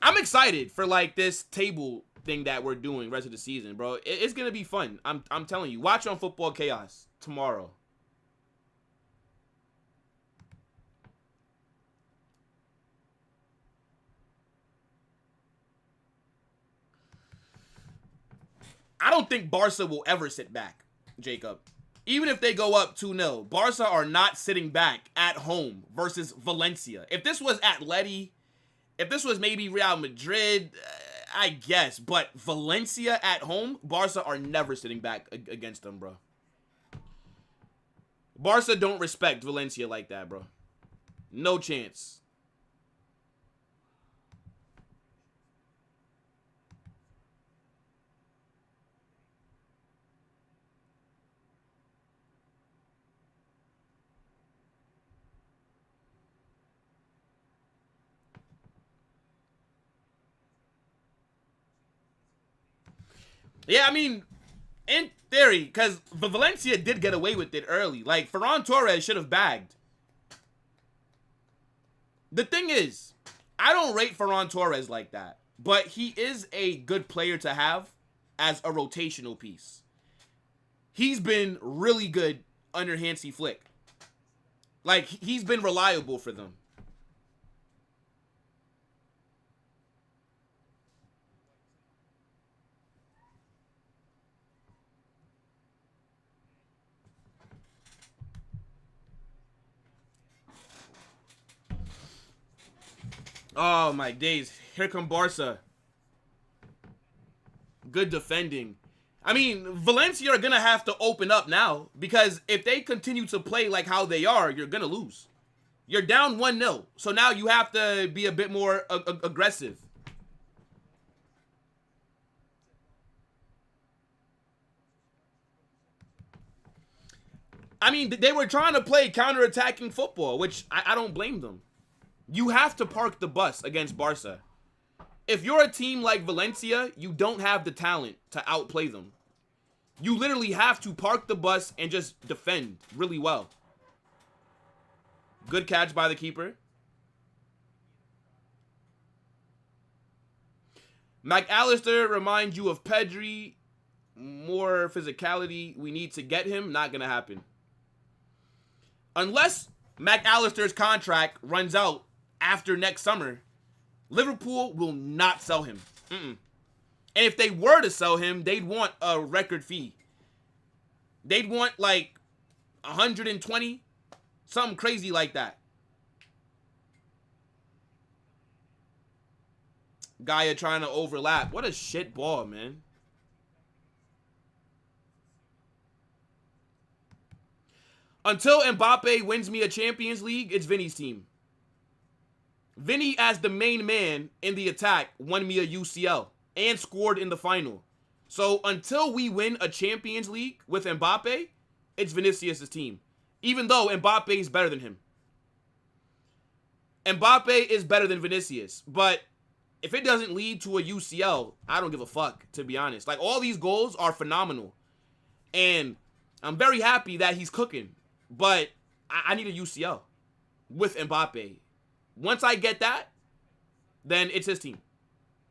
I'm excited for like this table thing that we're doing rest of the season, bro. It's gonna be fun. I'm telling you. Watch on Football Chaos tomorrow. I don't think Barca will ever sit back, Jacob. Even if they go up 2-0, Barca are not sitting back at home versus Valencia. If this was Atleti, if this was maybe Real Madrid, I guess. But Valencia at home, Barca are never sitting back against them, bro. Barca don't respect Valencia like that, bro. No chance. Yeah, I mean, in theory, because Valencia did get away with it early. Like, Ferran Torres should have bagged. The thing is, I don't rate Ferran Torres like that, but he is a good player to have as a rotational piece. He's been really good under Hansi Flick. Like, he's been reliable for them. Oh, my days. Here come Barca. Good defending. I mean, Valencia are going to have to open up now, because if they continue to play like how they are, you're going to lose. You're down 1-0, so now you have to be a bit more aggressive. I mean, they were trying to play counter-attacking football, which I don't blame them. You have to park the bus against Barca. If you're a team like Valencia, you don't have the talent to outplay them. You literally have to park the bus and just defend really well. Good catch by the keeper. McAllister reminds you of Pedri. More physicality. We need to get him. Not going to happen. Unless McAllister's contract runs out after next summer, Liverpool will not sell him. And if they were to sell him, they'd want a record fee. They'd want like 120, something crazy like that. Gaia trying to overlap. What a shit ball, man. Until Mbappe wins me a Champions League, it's Vinny's team. Vinny, as the main man in the attack, won me a UCL and scored in the final. So until we win a Champions League with Mbappe, it's Vinicius' team. Even though Mbappe is better than him. Mbappe is better than Vinicius. But if it doesn't lead to a UCL, I don't give a fuck, to be honest. Like, all these goals are phenomenal. And I'm very happy that he's cooking. But I need a UCL with Mbappe. Once I get that, then it's his team.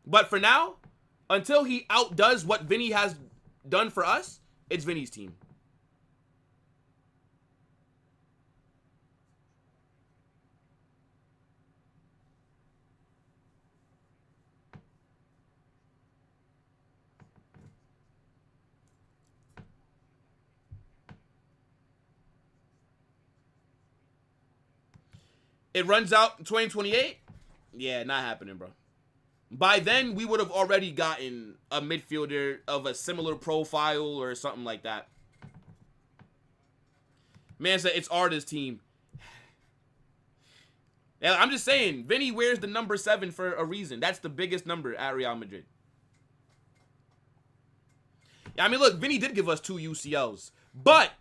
But for now, until he outdoes what Vinny has done for us, it's Vinny's team. It runs out in 2028? Yeah, not happening, bro. By then, we would have already gotten a midfielder of a similar profile or something like that. Man said it's Arda's team. Yeah, I'm just saying, Vinny wears the number 7 for a reason. That's the biggest number at Real Madrid. Yeah, I mean, look, Vinny did give us 2 UCLs. But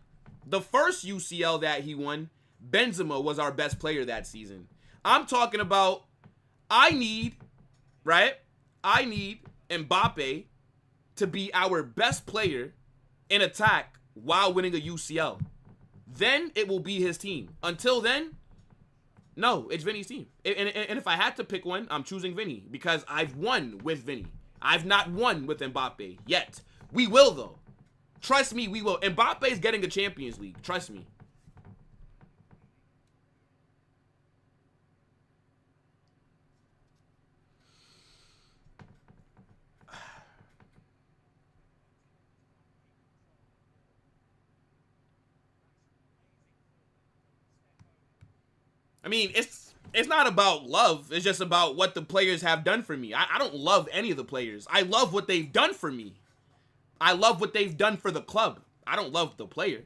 the first UCL that he won, Benzema was our best player that season. I'm talking about, I need Mbappe to be our best player in attack while winning a UCL. Then it will be his team. Until then, no, it's Vinny's team. And if I had to pick one, I'm choosing Vinny because I've won with Vinny. I've not won with Mbappe yet. We will, though. Trust me, we will. Mbappe is getting a Champions League. Trust me. I mean, it's not about love. It's just about what the players have done for me. I don't love any of the players. I love what they've done for me. I love what they've done for the club. I don't love the player.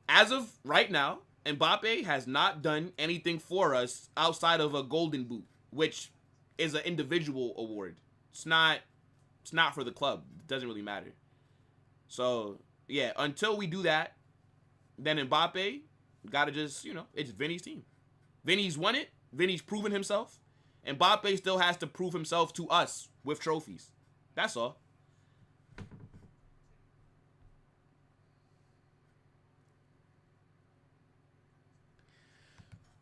As of right now, Mbappe has not done anything for us outside of a golden boot, which is an individual award. It's not for the club. It doesn't really matter. So, yeah, until we do that, then Mbappe gotta just, it's Vinny's team. Vinny's won it. Vinny's proven himself. Mbappe still has to prove himself to us with trophies. That's all.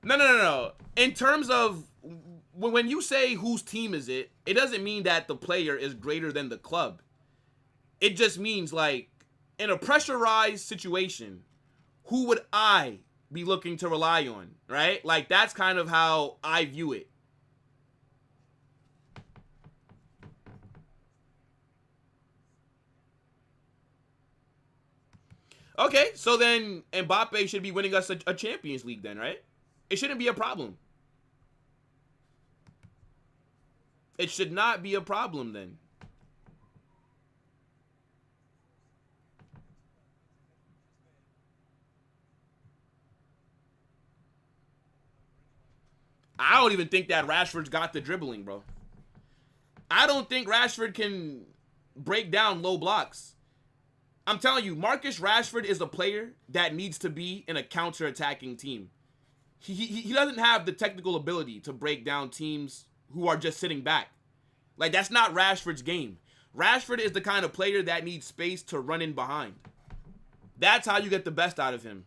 No. In terms of when you say whose team is it, it doesn't mean that the player is greater than the club. It just means, like, in a pressurized situation, who would I be looking to rely on, right? Like, that's kind of how I view it. Okay, so then Mbappe should be winning us a Champions League then, right? It shouldn't be a problem. It should not be a problem then. I don't even think that Rashford's got the dribbling, bro. I don't think Rashford can break down low blocks. I'm telling you, Marcus Rashford is a player that needs to be in a counter-attacking team. He doesn't have the technical ability to break down teams who are just sitting back. Like, that's not Rashford's game. Rashford is the kind of player that needs space to run in behind. That's how you get the best out of him.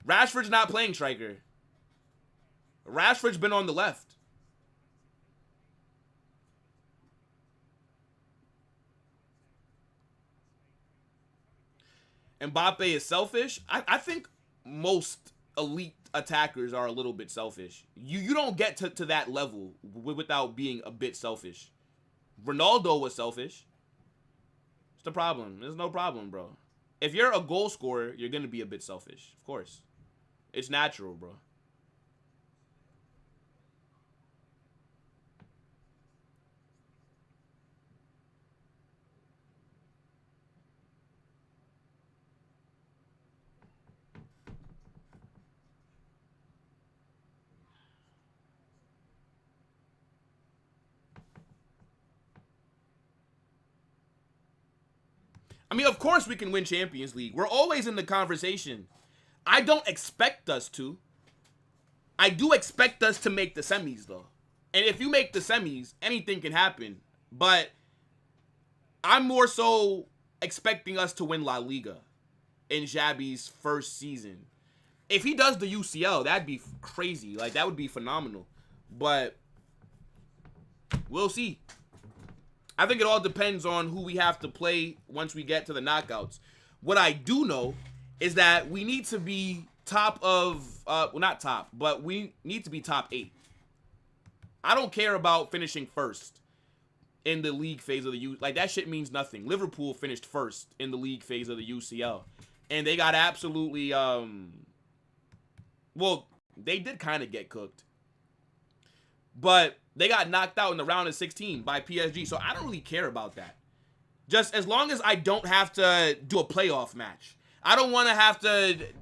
Rashford's not playing striker. Rashford's been on the left. Mbappe is selfish. I think most elite attackers are a little bit selfish. You don't get to that level without being a bit selfish. Ronaldo was selfish. What's the problem? There's no problem, bro. If you're a goal scorer, you're going to be a bit selfish. Of course. It's natural, bro. I mean, of course we can win Champions League. We're always in the conversation. I don't expect us to. I do expect us to make the semis, though. And if you make the semis, anything can happen. But I'm more so expecting us to win LaLiga in Xabi's first season. If he does the UCL, that'd be crazy. Like, that would be phenomenal. But we'll see. I think it all depends on who we have to play once we get to the knockouts. What I do know is that we need to be top of, well, not top, but we need to be top 8. I don't care about finishing first in the league phase of the U. Like, that shit means nothing. Liverpool finished first in the league phase of the UCL. And they got absolutely, well, they did kind of get cooked. But they got knocked out in the round of 16 by PSG, so I don't really care about that. Just as long as I don't have to do a playoff match. I don't want to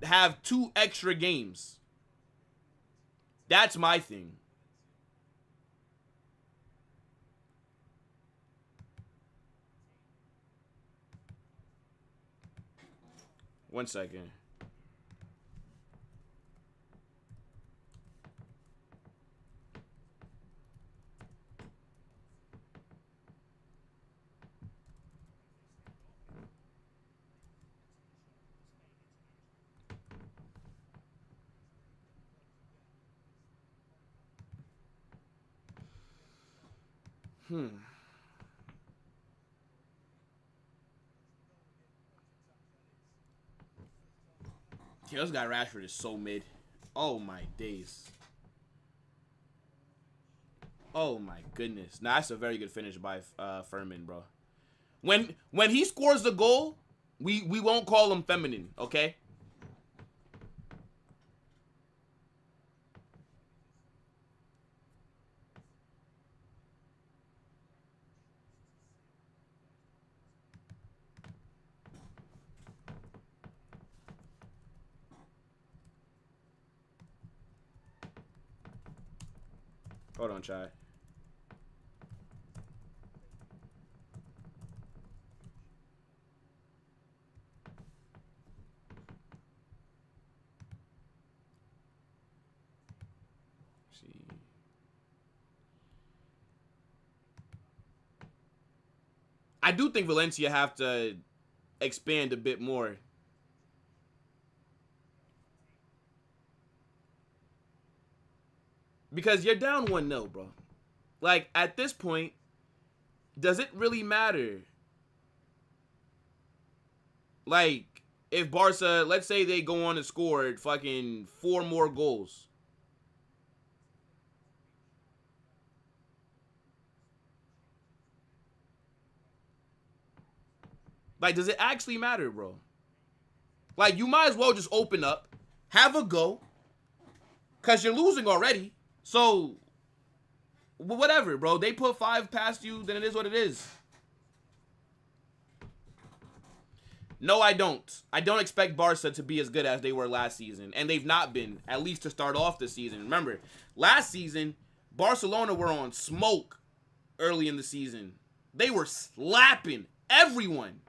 have 2 extra games. That's my thing. One second. Yeah, this guy Rashford is so mid. Oh my days. Oh my goodness. Nah, that's a very good finish by Furman, bro. When he scores the goal, we won't call him feminine, okay? Hold on, chat. I do think Valencia have to expand a bit more. Because you're down 1-0, bro. Like, at this point, does it really matter? Like, if Barca, let's say they go on and score fucking 4 more goals. Like, does it actually matter, bro? Like, you might as well just open up, have a go, because you're losing already. So, whatever, bro. They put 5 past you, then it is what it is. No, I don't. I don't expect Barca to be as good as they were last season. And they've not been, at least to start off the season. Remember, last season, Barcelona were on smoke early in the season. They were slapping everyone.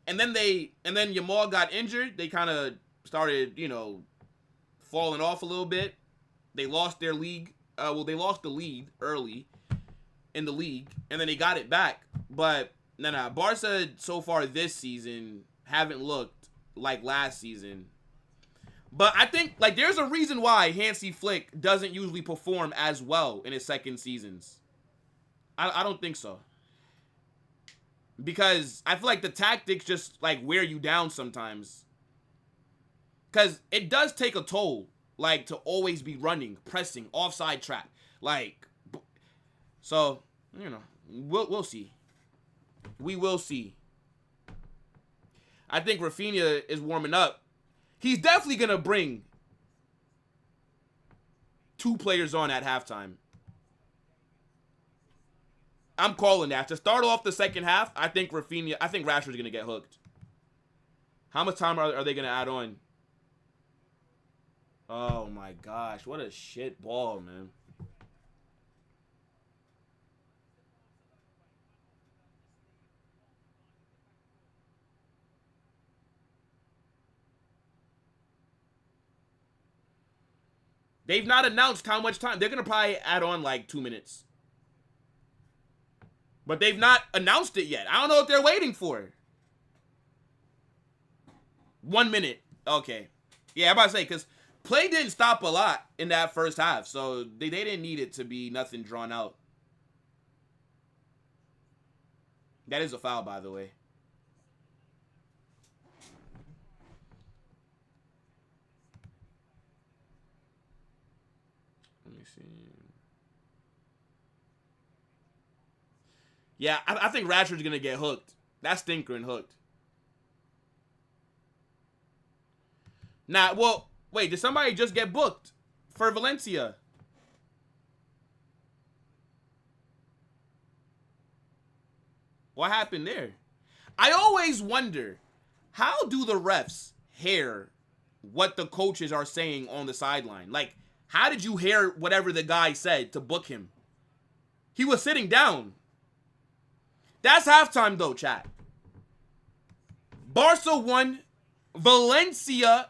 And then Yamal got injured. They kind of started, falling off a little bit. They lost their league. They lost the lead early in the league, and then they got it back. But no, Barca so far this season haven't looked like last season. But I think there's a reason why Hansi Flick doesn't usually perform as well in his second seasons. I don't think so. Because I feel like the tactics just wear you down sometimes. Because it does take a toll, to always be running, pressing, offside trap. So, we'll see. We will see. I think Rafinha is warming up. He's definitely going to bring 2 players on at halftime. I'm calling that. To start off the second half, I think Rashford's going to get hooked. How much time are they going to add on? Oh my gosh, what a shit ball, man. They've not announced how much time. They're going to probably add on 2 minutes. But they've not announced it yet. I don't know what they're waiting for. 1 minute. Okay. Yeah, I'm about to say, because play didn't stop a lot in that first half. So they didn't need it to be nothing drawn out. That is a foul, by the way. Let me see. Yeah, I think Rashford's going to get hooked. That's stinkering hooked. Nah, well, wait, did somebody just get booked for Valencia? What happened there? I always wonder, how do the refs hear what the coaches are saying on the sideline? How did you hear whatever the guy said to book him? He was sitting down. That's halftime, though, chat. Barca won. Valencia,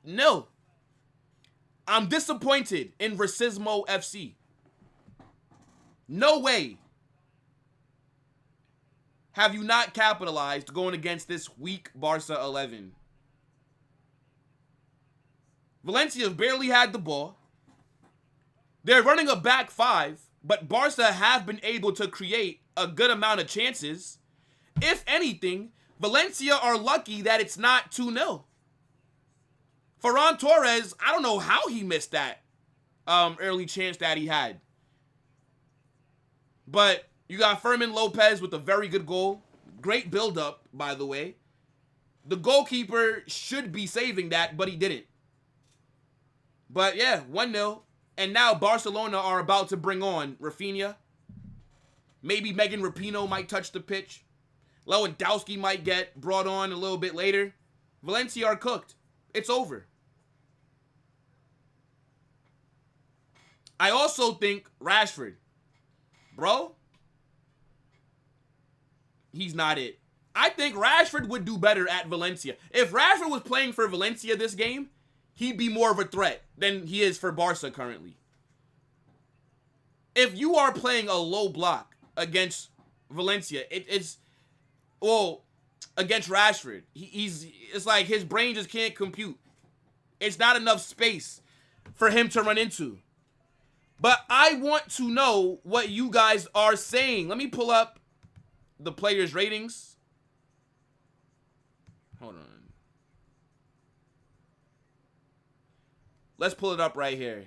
no. I'm disappointed in Racismo FC. No way have you not capitalized going against this weak Barca 11. Valencia barely had the ball. They're running a back 5, but Barca have been able to create a good amount of chances. If anything, Valencia are lucky that it's not 2-0. Ferran Torres, I don't know how he missed that early chance that he had. But you got Fermin Lopez with a very good goal. Great buildup, by the way. The goalkeeper should be saving that, but he didn't. But yeah, 1-0. And now Barcelona are about to bring on Rafinha. Maybe Megan Rapinoe might touch the pitch. Lewandowski might get brought on a little bit later. Valencia are cooked. It's over. I also think Rashford. Bro, he's not it. I think Rashford would do better at Valencia. If Rashford was playing for Valencia this game, he'd be more of a threat than he is for Barca currently. If you are playing a low block against Valencia. It's well against Rashford. It's like his brain just can't compute. It's not enough space for him to run into. But I want to know what you guys are saying. Let me pull up the players' ratings. Hold on. Let's pull it up right here.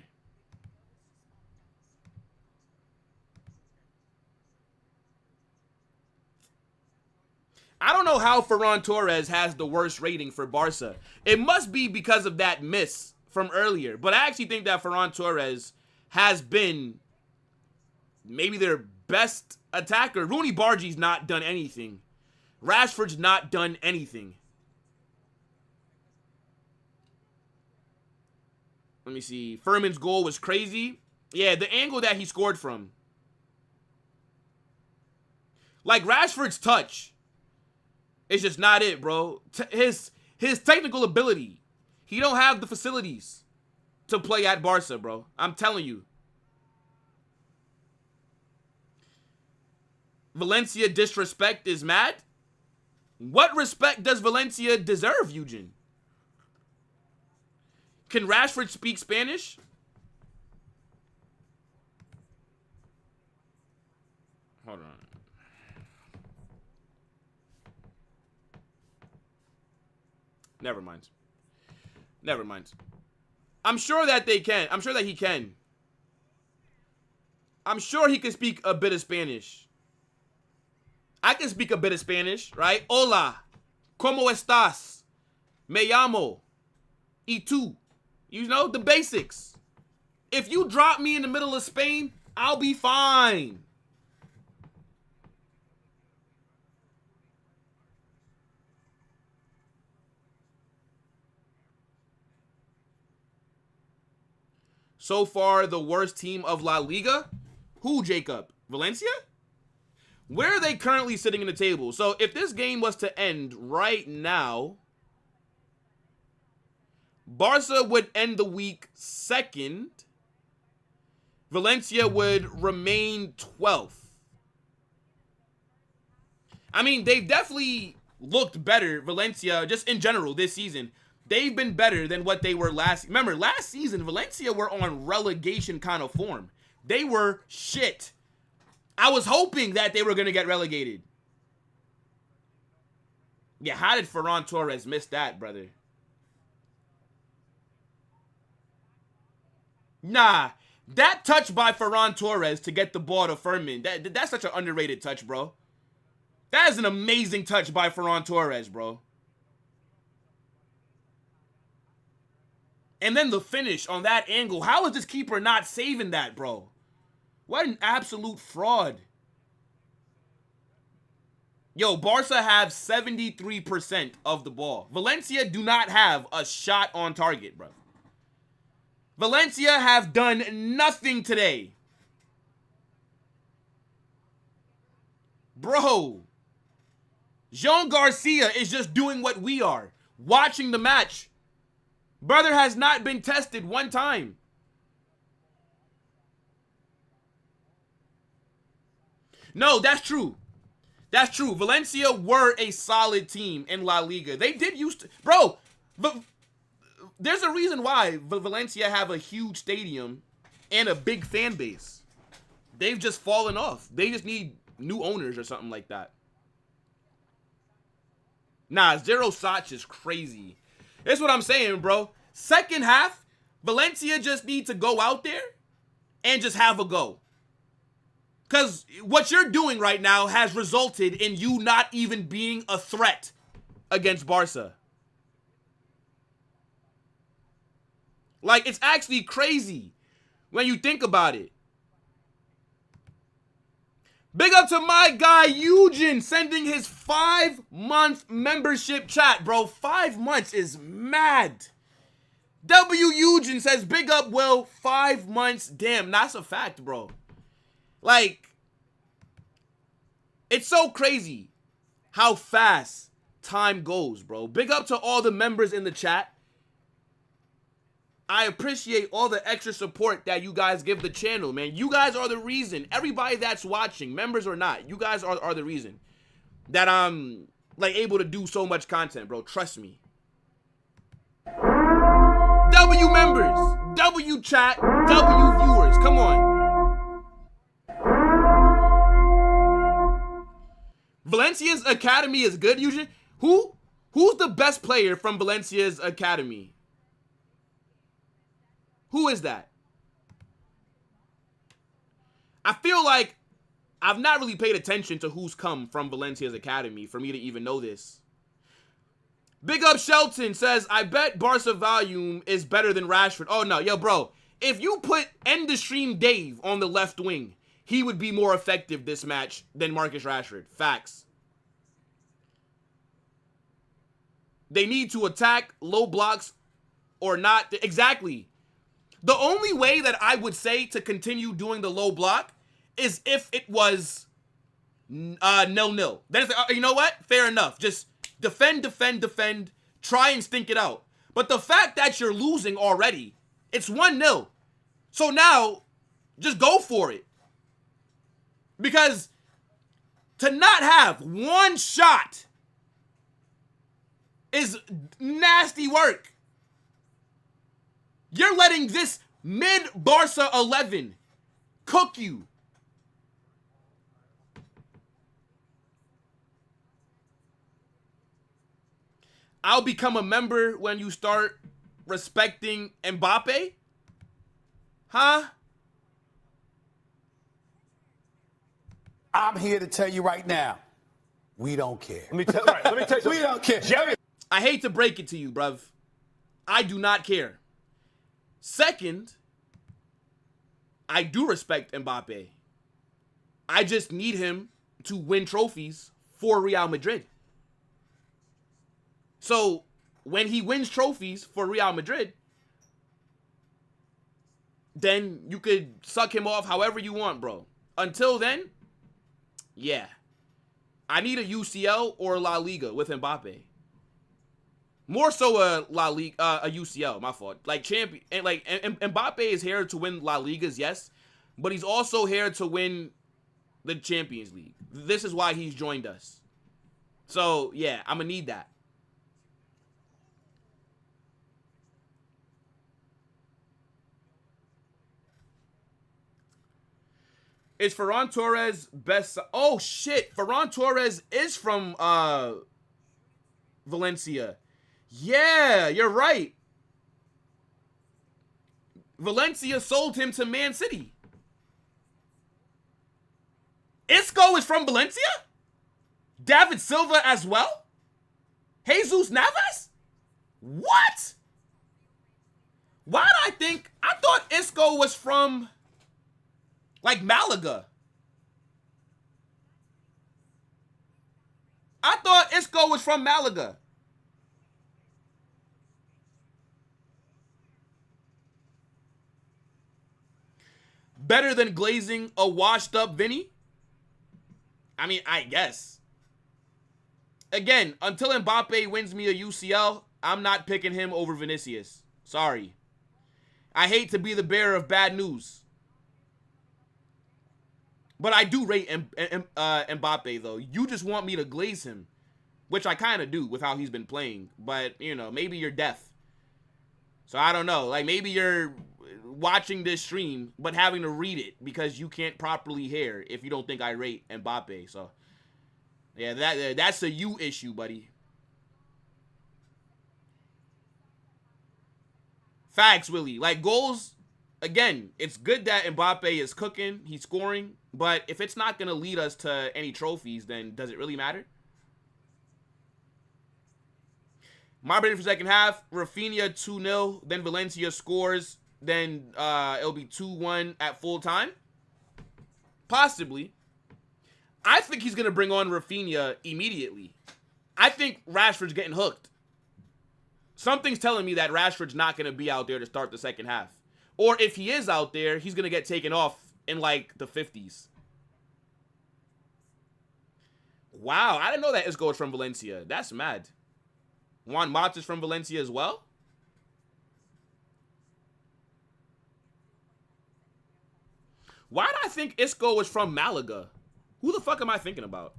I don't know how Ferran Torres has the worst rating for Barca. It must be because of that miss from earlier. But I actually think that Ferran Torres has been maybe their best attacker. Rooney Bargi's not done anything. Rashford's not done anything. Let me see. Furman's goal was crazy. Yeah, the angle that he scored from. Like Rashford's touch. It's just not it, bro. His technical ability. He don't have the facilities to play at Barca, bro. I'm telling you. Valencia disrespect is mad? What respect does Valencia deserve, Eugen? Can Rashford speak Spanish? Hold on. Never mind. Never mind. I'm sure that they can. I'm sure that he can. I'm sure he can speak a bit of Spanish. I can speak a bit of Spanish, right? Hola. ¿Cómo estás? Me llamo. Y tú. You know, the basics. If you drop me in the middle of Spain, I'll be fine. So far, the worst team of La Liga? Who, Jacob? Valencia? Where are they currently sitting in the table? So if this game was to end right now, Barca would end the week 2nd. Valencia would remain 12th. I mean, they've definitely looked better, Valencia, just in general this season. They've been better than what they were last. Remember, last season, Valencia were on relegation kind of form. They were shit. I was hoping that they were going to get relegated. Yeah, how did Ferran Torres miss that, brother? Nah, that touch by Ferran Torres to get the ball to Furman, that's such an underrated touch, bro. That is an amazing touch by Ferran Torres, bro. And then the finish on that angle. How is this keeper not saving that, bro? What an absolute fraud. Yo, Barca have 73% of the ball. Valencia do not have a shot on target, bro. Valencia have done nothing today. Bro. Jean Garcia is just doing what we are. Watching the match. Brother has not been tested one time. No, that's true. That's true. Valencia were a solid team in La Liga. They did used to... Bro, there's a reason why Valencia have a huge stadium and a big fan base. They've just fallen off. They just need new owners or something like that. Nah, Zero Sach is crazy. That's what I'm saying, bro. Second half, Valencia just need to go out there and just have a go. Because what you're doing right now has resulted in you not even being a threat against Barca. Like, it's actually crazy when you think about it. Big up to my guy, Eugen, sending his 5-month membership chat, bro. 5 months is mad. W. Eugen says, big up, Will. 5 months. Damn, that's a fact, bro. Like, it's so crazy how fast time goes, bro. Big up to all the members in the chat. I appreciate all the extra support that you guys give the channel, man. You guys are the reason. Everybody that's watching, members or not, you guys are the reason that I'm like able to do so much content, bro. Trust me. W members, W chat, W viewers. Come on. Valencia's academy is good, usually. Who's the best player from Valencia's academy? Who is that? I feel like I've not really paid attention to who's come from Valencia's academy for me to even know this. Big up Shelton says, I bet Barca volume is better than Rashford. Oh, no. Yo, bro. If you put End the Stream Dave on the left wing, he would be more effective this match than Marcus Rashford. Facts. They need to attack low blocks or not. Exactly. The only way that I would say to continue doing the low block is if it was 0-0. Then it's like, you know what? Fair enough. Just defend, defend, defend. Try and stink it out. But the fact that you're losing already, it's 1-0. So now, just go for it. Because to not have one shot is nasty work. You're letting this mid-Barca 11 cook you. I'll become a member when you start respecting Mbappe? Huh? I'm here to tell you right now, we don't care. Let me tell you something. We don't care. Jerry. I hate to break it to you, bruv. I do not care. Second, I do respect Mbappe. I just need him to win trophies for Real Madrid. So, when he wins trophies for Real Madrid, then you could suck him off however you want, bro. Until then, yeah. I need a UCL or a LaLiga with Mbappe. More so a LaLiga, a UCL, my fault. Like champion, and like Mbappe is here to win La Ligas, yes, but he's also here to win the Champions League. This is why he's joined us. So yeah, I'm gonna need that. Is Ferran Torres best? Oh shit, Ferran Torres is from Valencia. Yeah, you're right. Valencia sold him to Man City. Isco is from Valencia? David Silva as well? Jesus Navas? What? Why did I think? I thought Isco was from like Malaga. I thought Isco was from Malaga. Better than glazing a washed up Vinny? I mean, I guess. Again, until Mbappe wins me a UCL, I'm not picking him over Vinicius. Sorry. I hate to be the bearer of bad news. But I do rate Mbappe, though. You just want me to glaze him, which I kind of do with how he's been playing. But, you know, maybe you're deaf. So I don't know. Like, maybe you're watching this stream, but having to read it because you can't properly hear if you don't think I rate Mbappe. So, yeah, that's a you issue, buddy. Facts, Willie. Like, goals, again, it's good that Mbappe is cooking, he's scoring, but if it's not going to lead us to any trophies, then does it really matter? My prediction for second half, Rafinha 2-0, then Valencia scores, then it'll be 2-1 at full time. Possibly. I think he's going to bring on Rafinha immediately. I think Rashford's getting hooked. Something's telling me that Rashford's not going to be out there to start the second half. Or if he is out there, he's going to get taken off in like the 50s. Wow, I didn't know that Isco is from Valencia. That's mad. Juan Mata is from Valencia as well? Why did I think Isco was from Malaga? Who the fuck am I thinking about?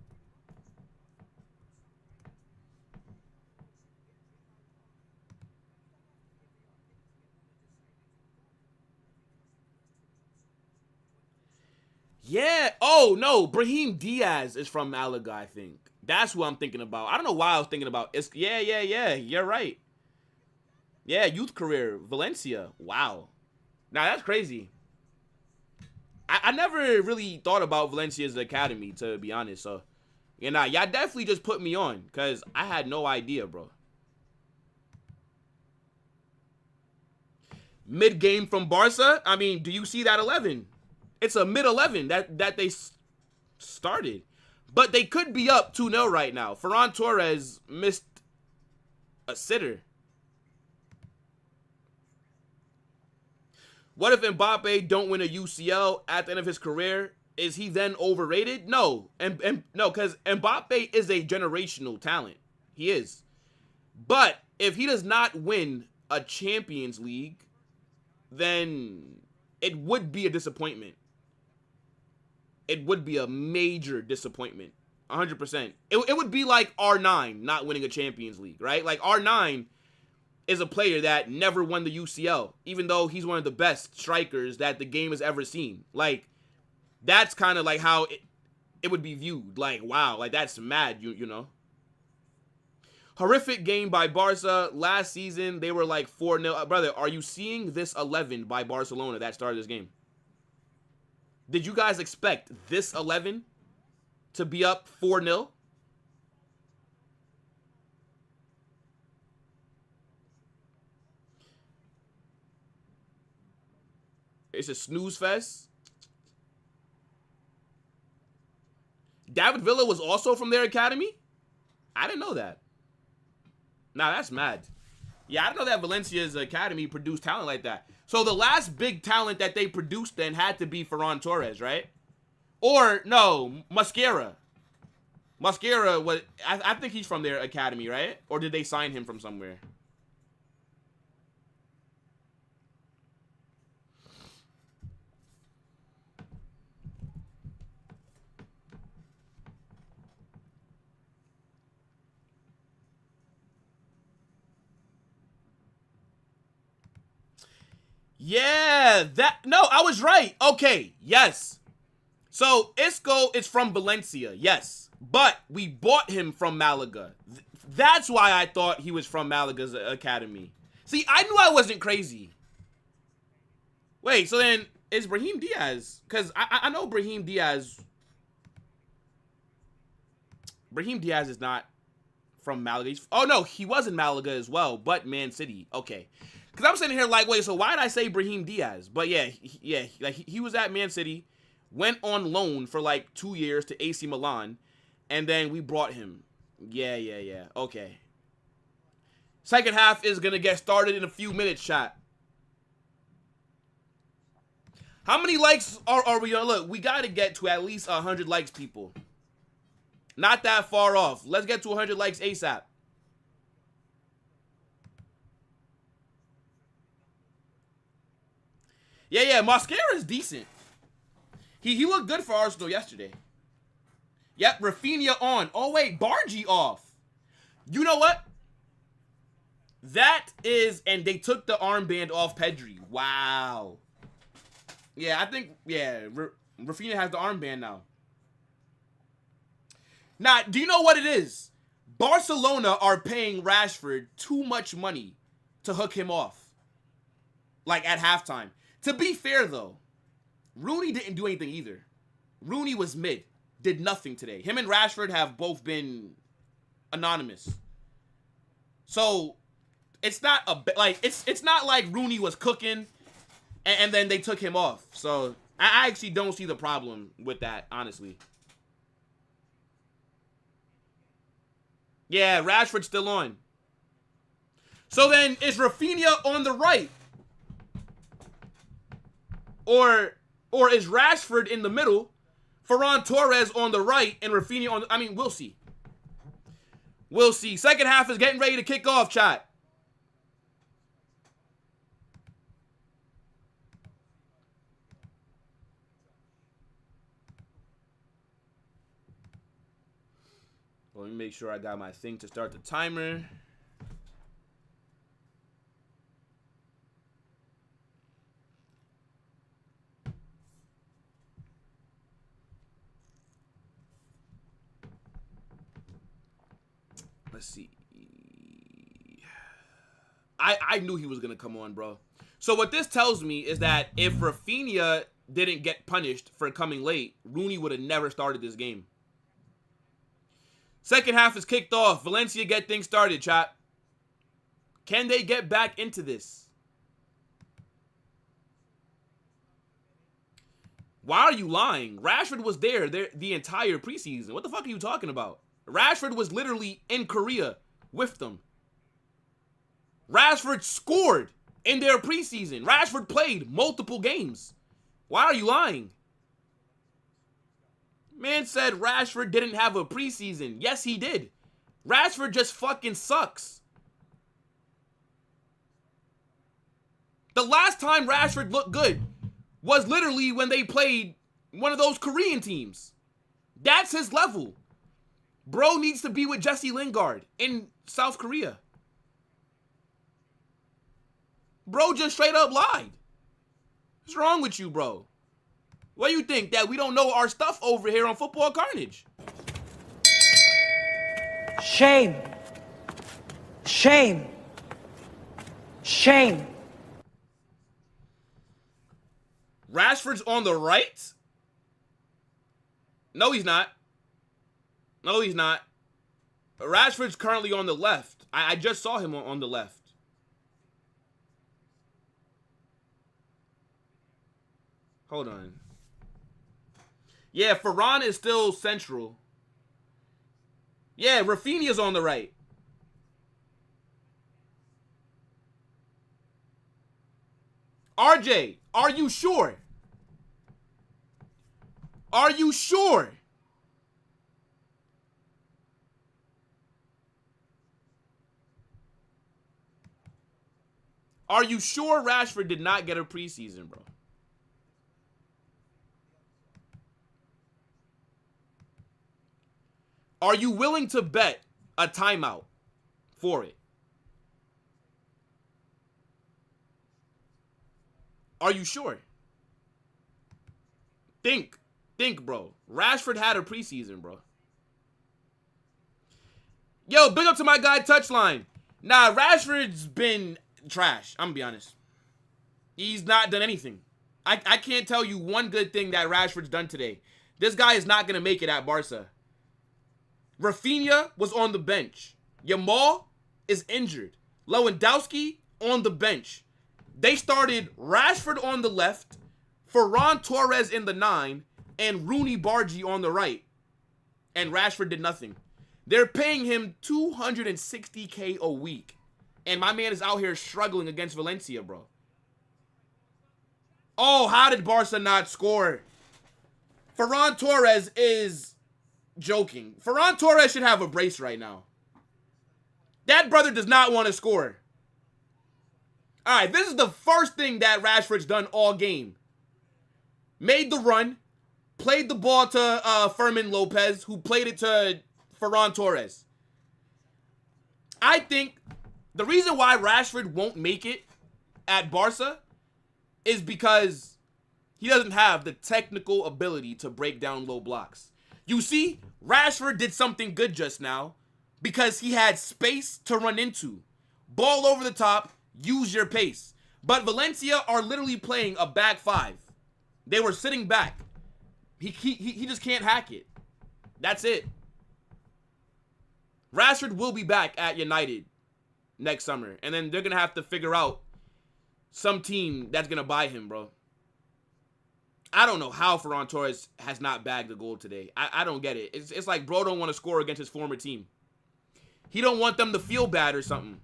Yeah. Oh, no. Brahim Diaz is from Malaga, I think. That's who I'm thinking about. I don't know why I was thinking about Isco. Yeah. You're right. Yeah, youth career. Valencia. Wow. Now, that's crazy. I never really thought about Valencia's academy, to be honest. So, y'all definitely just put me on because I had no idea, bro. Mid-game from Barca? I mean, do you see that 11? It's a mid-11 that they started. But they could be up 2-0 right now. Ferran Torres missed a sitter. What if Mbappe don't win a UCL at the end of his career? Is he then overrated? No. And no, because Mbappe is a generational talent. He is. But if he does not win a Champions League, then it would be a disappointment. It would be a major disappointment. 100%. It would be like R9 not winning a Champions League, right? Like R9 is a player that never won the UCL, even though he's one of the best strikers that the game has ever seen. Like, that's kind of like how it would be viewed. Like, wow, like that's mad, you know? Horrific game by Barca. Last season, they were like 4-0. Brother, are you seeing this 11 by Barcelona that started this game? Did you guys expect this 11 to be up 4-0? It's a snooze fest. David Villa was also from their academy? I didn't know that. Nah, that's mad. Yeah, I didn't know that Valencia's academy produced talent like that. So the last big talent that they produced then had to be Ferran Torres, right? Or, no, Mosquera. Mosquera, was, I think he's from their academy, right? Or did they sign him from somewhere? Yeah, no, I was right. Okay, yes. So, Isco is from Valencia, yes. But we bought him from Malaga. That's why I thought he was from Malaga's academy. See, I knew I wasn't crazy. Wait, so then, is Brahim Diaz? Because I know Brahim Diaz. Brahim Diaz is not from Malaga. Oh, no, he was in Malaga as well, but Man City. Okay. Because I'm sitting here like, wait, so why did I say Brahim Diaz? But yeah, he was at Man City, went on loan for like 2 years to AC Milan, and then we brought him. Yeah. Okay. Second half is going to get started in a few minutes, chat. How many likes are we going to look? We got to get to at least 100 likes, people. Not that far off. Let's get to 100 likes ASAP. Yeah, Mosquera is decent. He looked good for Arsenal yesterday. Yep, Rafinha on. Oh, wait, Bargy off. You know what? That is, and they took the armband off Pedri. Wow. Yeah, I think, Rafinha has the armband now. Now, do you know what it is? Barcelona are paying Rashford too much money to hook him off. Like, at halftime. To be fair, though, Rooney didn't do anything either. Rooney was mid. Did nothing today. Him and Rashford have both been anonymous. So, it's not it's not like Rooney was cooking and then they took him off. So, I actually don't see the problem with that, honestly. Yeah, Rashford's still on. So then, is Rafinha on the right? Or is Rashford in the middle, Ferran Torres on the right, and Rafinha on the... I mean, we'll see. We'll see. Second half is getting ready to kick off, chat. Well, let me make sure I got my thing to start the timer. Let's see. I knew he was going to come on, bro. So what this tells me is that if Rafinha didn't get punished for coming late, Rooney would have never started this game. Second half is kicked off. Valencia get things started, chat. Can they get back into this? Why are you lying? Rashford was there the entire preseason. What the fuck are you talking about? Rashford was literally in Korea with them. Rashford scored in their preseason. Rashford played multiple games. Why are you lying? Man said Rashford didn't have a preseason. Yes, he did. Rashford just fucking sucks. The last time Rashford looked good was literally when they played one of those Korean teams. That's his level. Bro needs to be with Jesse Lingard in South Korea. Bro just straight up lied. What's wrong with you, bro? What do you think, that we don't know our stuff over here on Football Carnage? Shame. Shame. Shame. Rashford's on the right? No, he's not. No, he's not. Rashford's currently on the left. I just saw him on the left. Hold on. Yeah, Varane is still central. Yeah, Rafinha's on the right. RJ, are you sure? Are you sure? Are you sure Rashford did not get a preseason, bro? Are you willing to bet a timeout for it? Are you sure? Think, bro. Rashford had a preseason, bro. Yo, big up to my guy Touchline. Nah, Rashford's been trash. I'm gonna be honest. He's not done anything. I can't tell you one good thing that Rashford's done today. This guy is not gonna make it at Barca. Rafinha was on the bench. Yamal is injured. Lewandowski on the bench. They started Rashford on the left, Ferran Torres in the 9, and Rooney Bargi on the right. And Rashford did nothing. They're paying him $260K a week. And my man is out here struggling against Valencia, bro. Oh, how did Barca not score? Ferran Torres is joking. Ferran Torres should have a brace right now. That brother does not want to score. All right, this is the first thing that Rashford's done all game. Made the run, played the ball to Fermin Lopez, who played it to Ferran Torres. I think the reason why Rashford won't make it at Barca is because he doesn't have the technical ability to break down low blocks. You see, Rashford did something good just now because he had space to run into. Ball over the top, use your pace. But Valencia are literally playing a back five. They were sitting back. He just can't hack it. That's it. Rashford will be back at United next summer. And then they're going to have to figure out some team that's going to buy him, bro. I don't know how Ferran Torres has not bagged a goal today. I don't get it. It's like bro don't want to score against his former team. He don't want them to feel bad or something.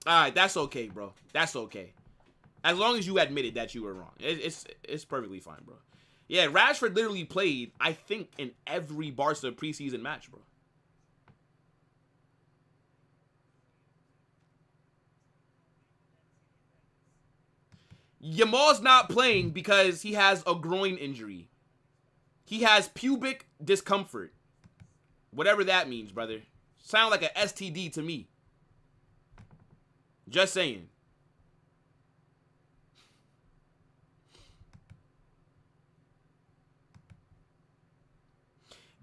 All right, that's okay, bro. That's okay. As long as you admitted that you were wrong. It's perfectly fine, bro. Yeah, Rashford literally played, I think, in every Barca preseason match, bro. Yamal's not playing because he has a groin injury. He has pubic discomfort. Whatever that means, brother. Sound like an STD to me. Just saying.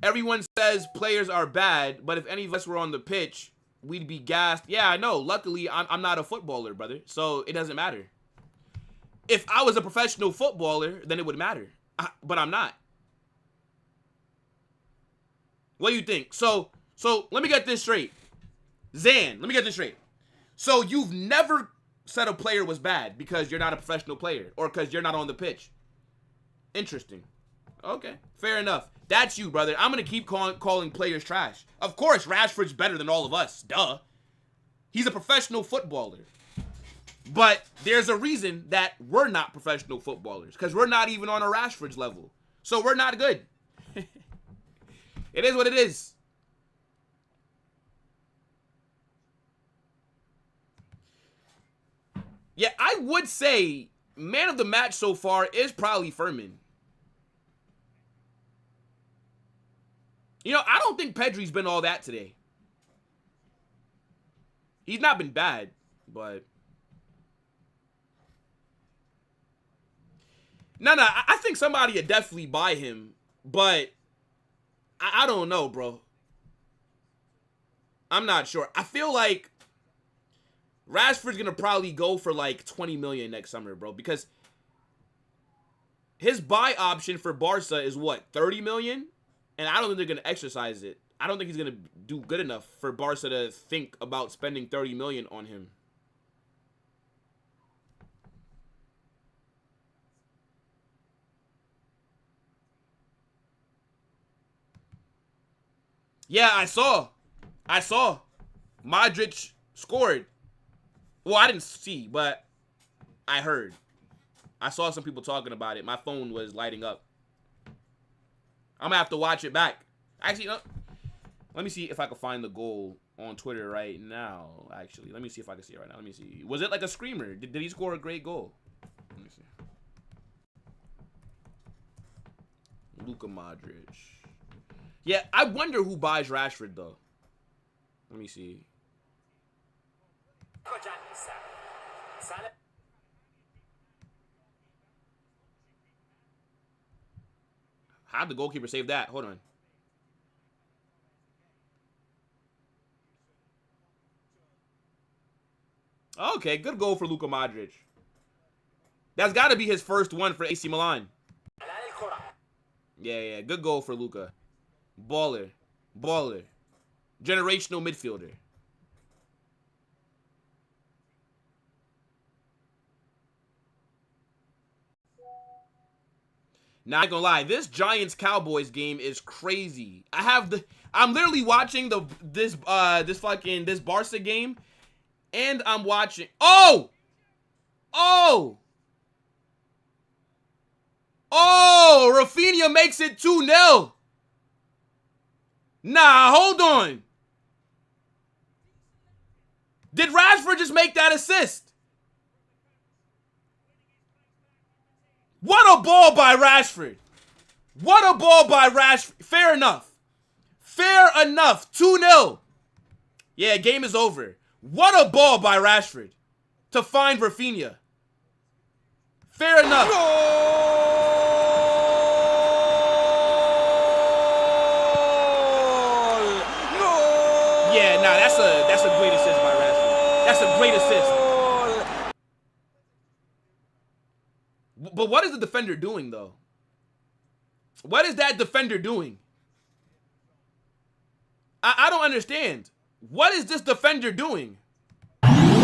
Everyone says players are bad, but if any of us were on the pitch, we'd be gassed. Yeah, I know. Luckily, I'm not a footballer, brother, so it doesn't matter. If I was a professional footballer, then it would matter. But I'm not. What do you think? So let me get this straight. Zan, let me get this straight. So you've never said a player was bad because you're not a professional player or because you're not on the pitch. Interesting. Okay, fair enough. That's you, brother. I'm going to keep calling players trash. Of course, Rashford's better than all of us. Duh. He's a professional footballer. But there's a reason that we're not professional footballers because we're not even on a Rashford's level. So we're not good. It is what it is. Yeah, I would say man of the match so far is probably Furman. You know, I don't think Pedri's been all that today. He's not been bad, but... No, I think somebody would definitely buy him, but I don't know, bro. I'm not sure. I feel like Rashford's going to probably go for like 20 million next summer, bro, because his buy option for Barca is what, 30 million? And I don't think they're going to exercise it. I don't think he's going to do good enough for Barca to think about spending 30 million on him. Yeah, I saw. Modric scored. Well, I didn't see, but I heard. I saw some people talking about it. My phone was lighting up. I'm going to have to watch it back. Actually, let me see if I can find the goal on Twitter right now. Actually, let me see if I can see it right now. Let me see. Was it like a screamer? Did he score a great goal? Let me see. Luka Modric. Yeah, I wonder who buys Rashford, though. Let me see. How'd the goalkeeper save that? Hold on. Okay, good goal for Luka Modric. That's got to be his first one for AC Milan. Yeah, good goal for Luka. Baller. Generational midfielder. Not gonna lie, this Giants-Cowboys game is crazy. I'm literally watching this Barca game, and I'm watching. Oh, Rafinha makes it 2-0. Nah, hold on. Did Rashford just make that assist? What a ball by Rashford. Fair enough. 2-0. Yeah, game is over. What a ball by Rashford to find Rafinha. Fair enough. Yeah, nah, that's a great assist by Rashford. That's a great assist. But what is the defender doing, though? What is that defender doing? I don't understand. What is this defender doing? Brasil!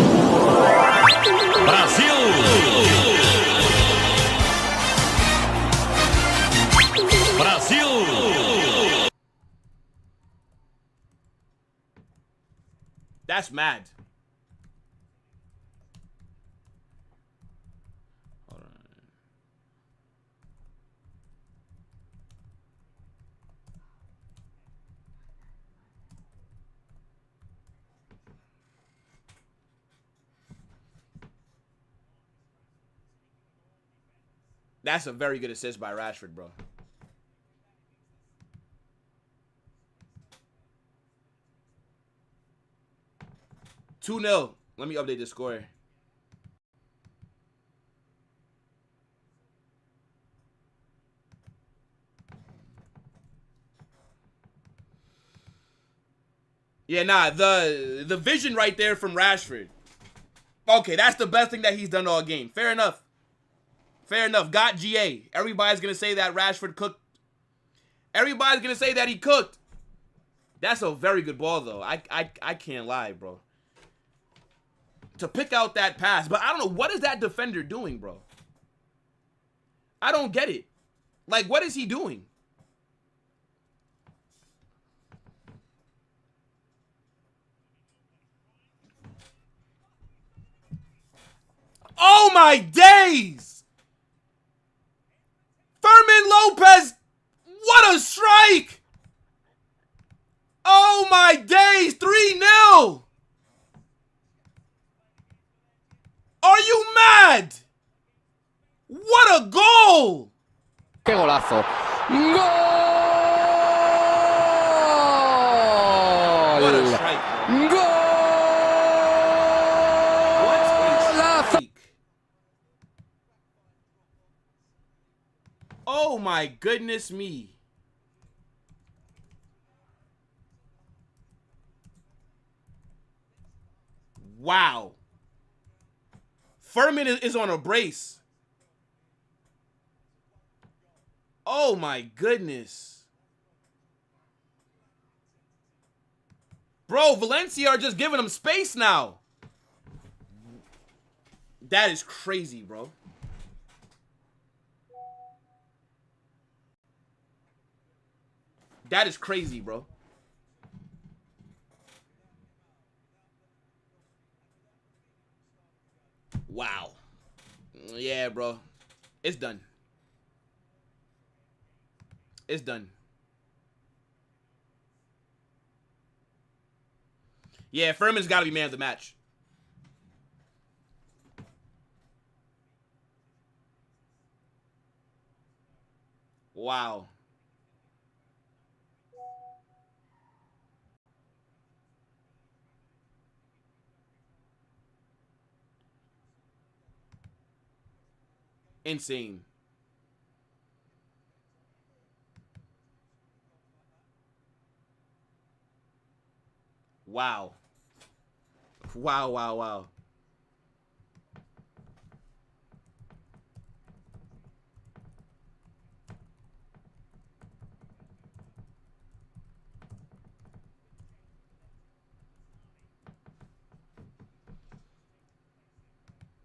That's mad. Hold on. That's a very good assist by Rashford, bro. Two 0. Let me update the score. Yeah, nah, the vision right there from Rashford. Okay, that's the best thing that he's done all game. Fair enough. Fair enough. Got GA. Everybody's going to say that Rashford cooked. Everybody's going to say that he cooked. That's a very good ball, though. I can't lie, bro. To pick out that pass. But I don't know. What is that defender doing, bro? I don't get it. Like, what is he doing? Oh, my days! Fermin Lopez, what a strike! Oh my days, 3-0! Are you mad? What a goal! ¡Qué golazo! ¡Gol! What a strike, bro. ¡Gol! What a strike. Oh my goodness me. Wow. Furman is on a brace. Oh my goodness. Bro, Valencia are just giving him space now. That is crazy, bro. That is crazy, bro. Wow. Yeah, bro. It's done. It's done. Yeah, Furman's got to be man of the match. Wow. Insane. Wow. Wow, wow, wow.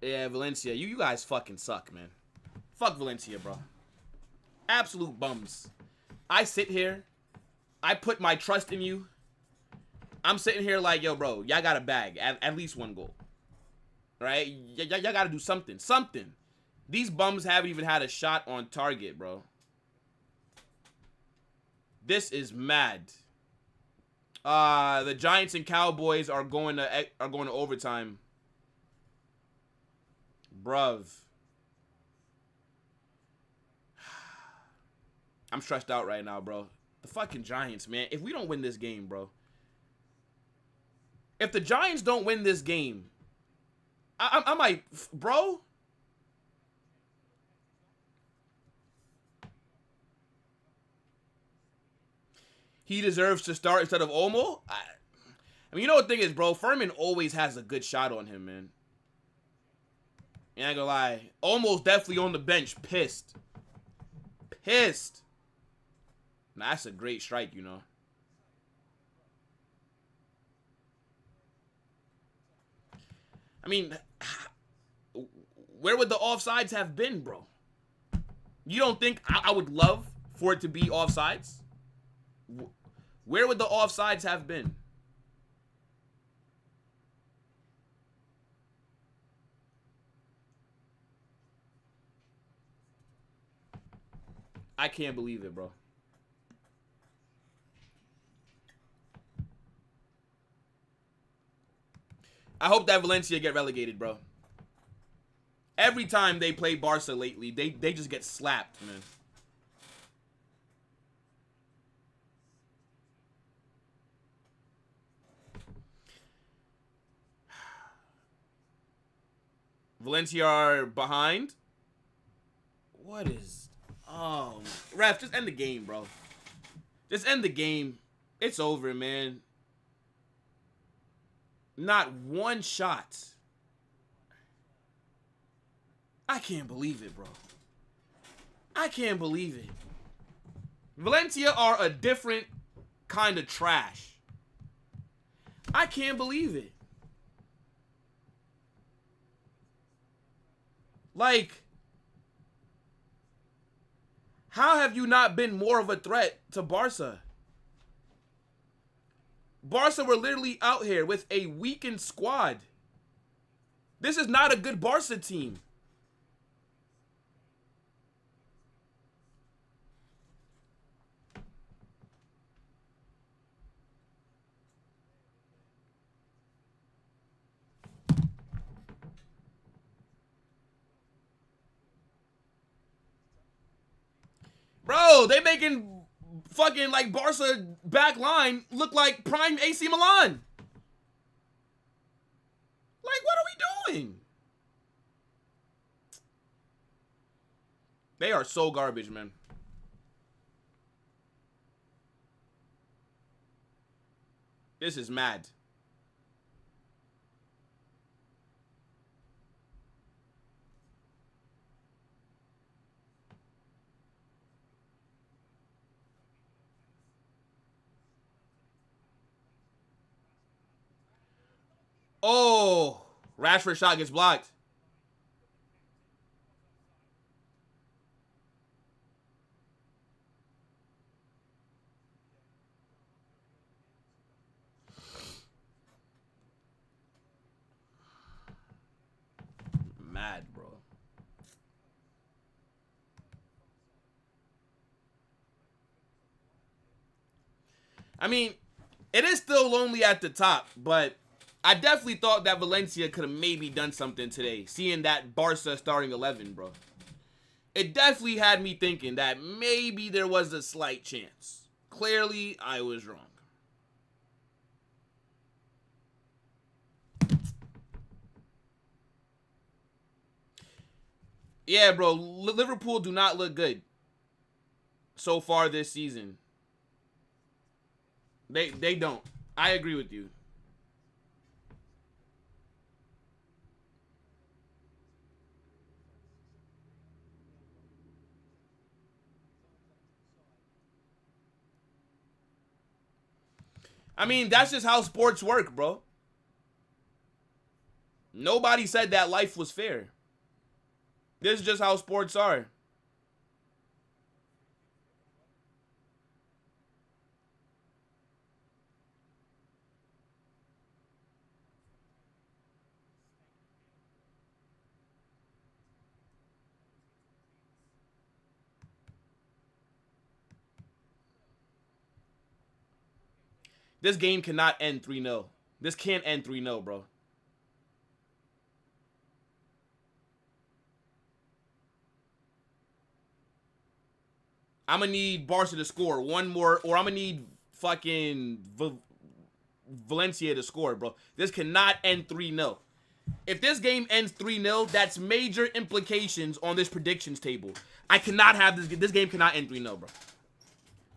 Yeah, Valencia, you guys fucking suck, man. Fuck Valencia, bro. Absolute bums. I sit here. I put my trust in you. I'm sitting here like, yo, bro, y'all got a bag. At least one goal. Right? Y'all got to do something. Something. These bums haven't even had a shot on target, bro. This is mad. The Giants and Cowboys are going to overtime. Bruv. I'm stressed out right now, bro. The fucking Giants, man. If we don't win this game, bro. If the Giants don't win this game, I might, bro. He deserves to start instead of Olmo. I mean, you know what the thing is, bro? Furman always has a good shot on him, man. You ain't gonna lie. Olmo's definitely on the bench, pissed. Pissed. Nah, that's a great strike, you know. I mean, where would the offsides have been, bro? You don't think I would love for it to be offsides? Where would the offsides have been? I can't believe it, bro. I hope that Valencia get relegated, bro. Every time they play Barca lately, they just get slapped, man. Valencia are behind. What is... Oh, ref, just end the game, bro. Just end the game. It's over, man. Not one shot. I can't believe it, bro. I can't believe it. Valencia are a different kind of trash. I can't believe it. Like, how have you not been more of a threat to Barca? Barca were literally out here with a weakened squad. This is not a good Barca team. Bro, they making fucking like Barca back line look like prime AC Milan. Like, what are we doing? They are so garbage, man. This is mad. Oh, Rashford shot gets blocked. Mad, bro. I mean, it is still lonely at the top, but I definitely thought that Valencia could have maybe done something today, seeing that Barca starting 11, bro. It definitely had me thinking that maybe there was a slight chance. Clearly, I was wrong. Yeah, bro, Liverpool do not look good so far this season. They don't. I agree with you. I mean, that's just how sports work, bro. Nobody said that life was fair. This is just how sports are. This game cannot end 3-0. This can't end 3-0, bro. I'm going to need Barca to score one more, or I'm going to need fucking Valencia to score, bro. This cannot end 3-0. If this game ends 3-0, that's major implications on this predictions table. I cannot have this. This game cannot end 3-0, bro.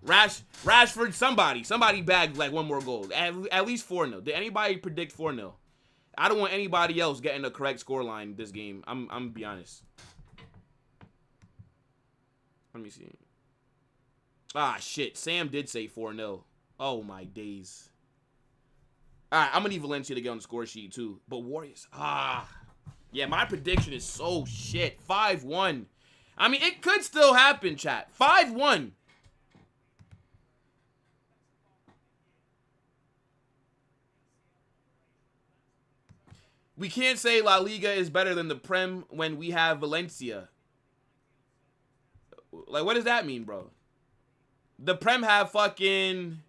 Rashford, somebody bagged like one more goal. At least 4-0. Did anybody predict 4-0? I don't want anybody else getting the correct scoreline this game. I'm gonna be honest. Let me see. Ah, shit. Sam did say 4-0. Oh, my days. All right, I'm going to need Valencia to get on the score sheet, too. But Warriors. Ah. Yeah, my prediction is so shit. 5-1. I mean, it could still happen, chat. 5-1. We can't say La Liga is better than the Prem when we have Valencia. Like, what does that mean, bro? The Prem have fucking...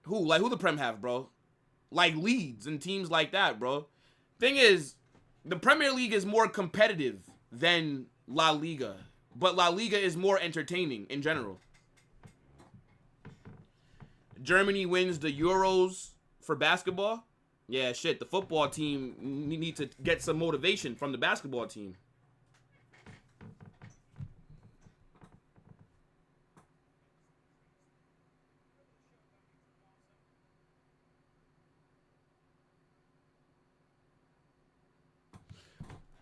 Who? Like, who the Prem have, bro? Like, Leeds and teams like that, bro. Thing is, The Premier League is more competitive than La Liga, but La Liga is more entertaining in general. Germany wins the Euros for basketball. Yeah, shit, the football team need to get some motivation from the basketball team.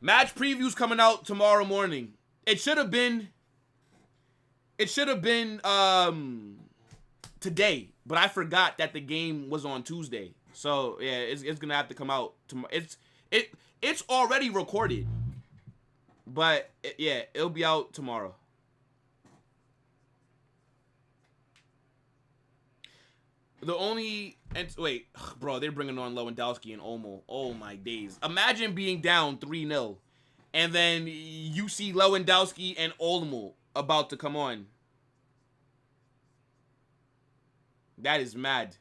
Match previews coming out tomorrow morning. It should have been today, but I forgot that the game was on Tuesday. So yeah, it's gonna have to come out tomorrow. It's already recorded, but yeah, it'll be out tomorrow. The only wait, bro, they're bringing on Lewandowski and Olmo. Oh my days! Imagine being down 3-0, and then you see Lewandowski and Olmo about to come on. That is mad.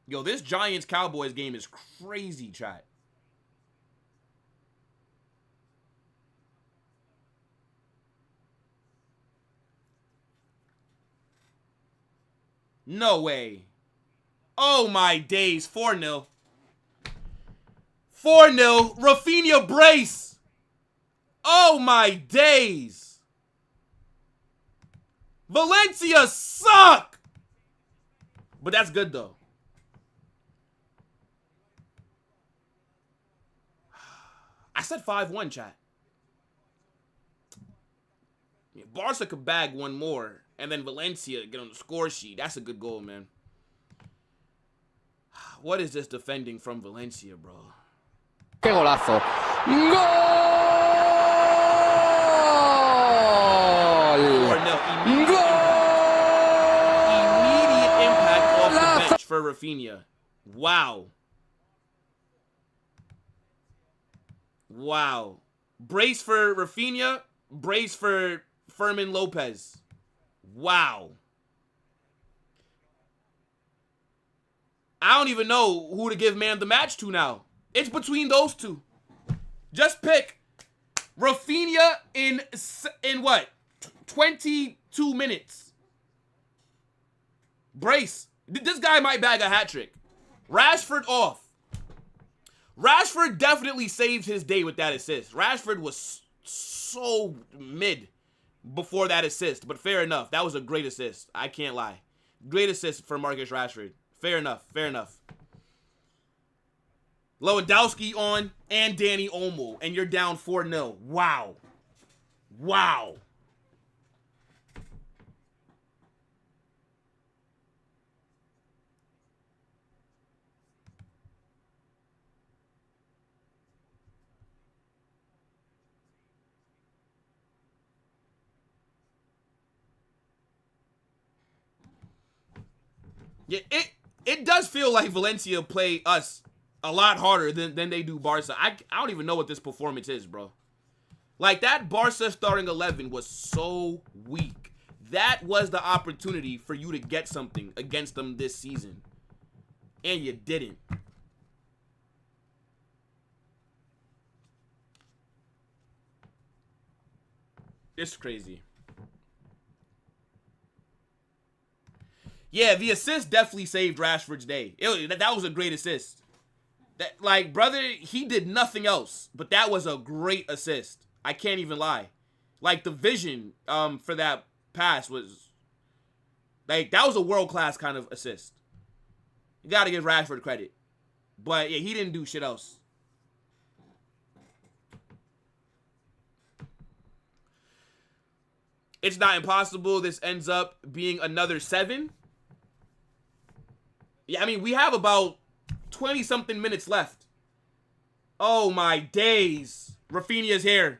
Yo, this Giants-Cowboys game is crazy, chat. No way. Oh my days. 4-0. 4-0. Rafinha brace. Oh my days. Valencia suck. But that's good though. I said 5-1, chat. Yeah, Barca could bag one more. And then Valencia get on the score sheet. That's a good goal, man. What is this defending from Valencia, bro? ¡Qué golazo! ¡Gol! 4-0. Immediate impact off the bench for Rafinha. Wow. Wow. Brace for Rafinha. Brace for Fermin Lopez. Wow. I don't even know who to give man of the match to now. It's between those two. Just pick Rafinha in what? 22 minutes. Brace. This guy might bag a hat trick. Rashford off. Rashford definitely saved his day with that assist. Rashford was so mid before that assist, but fair enough. That was a great assist. I can't lie. Great assist for Marcus Rashford. Fair enough. Fair enough. Lewandowski on and Danny Olmo, and you're down 4-0. Wow. Wow. Yeah, it does feel like Valencia play us a lot harder than they do Barca. I don't even know what this performance is, bro. Like, that Barca starting 11 was so weak. That was the opportunity for you to get something against them this season. And you didn't. It's crazy. Yeah, the assist definitely saved Rashford's day. That was a great assist. That, like, brother, he did nothing else, but that was a great assist. I can't even lie. Like, the vision for that pass was, like, that was a world-class kind of assist. You got to give Rashford credit. But, yeah, he didn't do shit else. It's not impossible this ends up being another 7. Yeah, I mean, we have about 20-something minutes left. Oh, my days. Rafinha's here.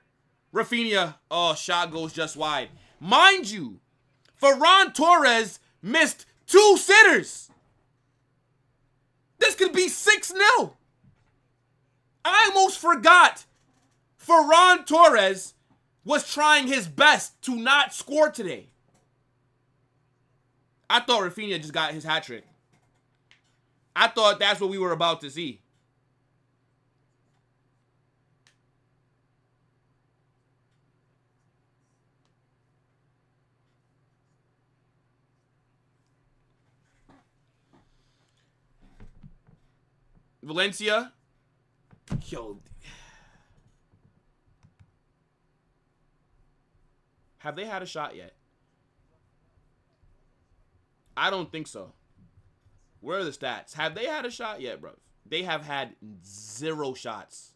Rafinha. Oh, shot goes just wide. Mind you, Ferran Torres missed 2 sitters. This could be 6-0. I almost forgot Ferran Torres was trying his best to not score today. I thought Rafinha just got his hat trick. I thought that's what we were about to see. Valencia. Yo. Have they had a shot yet? I don't think so. Where are the stats? Have they had a shot yet, bro? They have had 0 shots.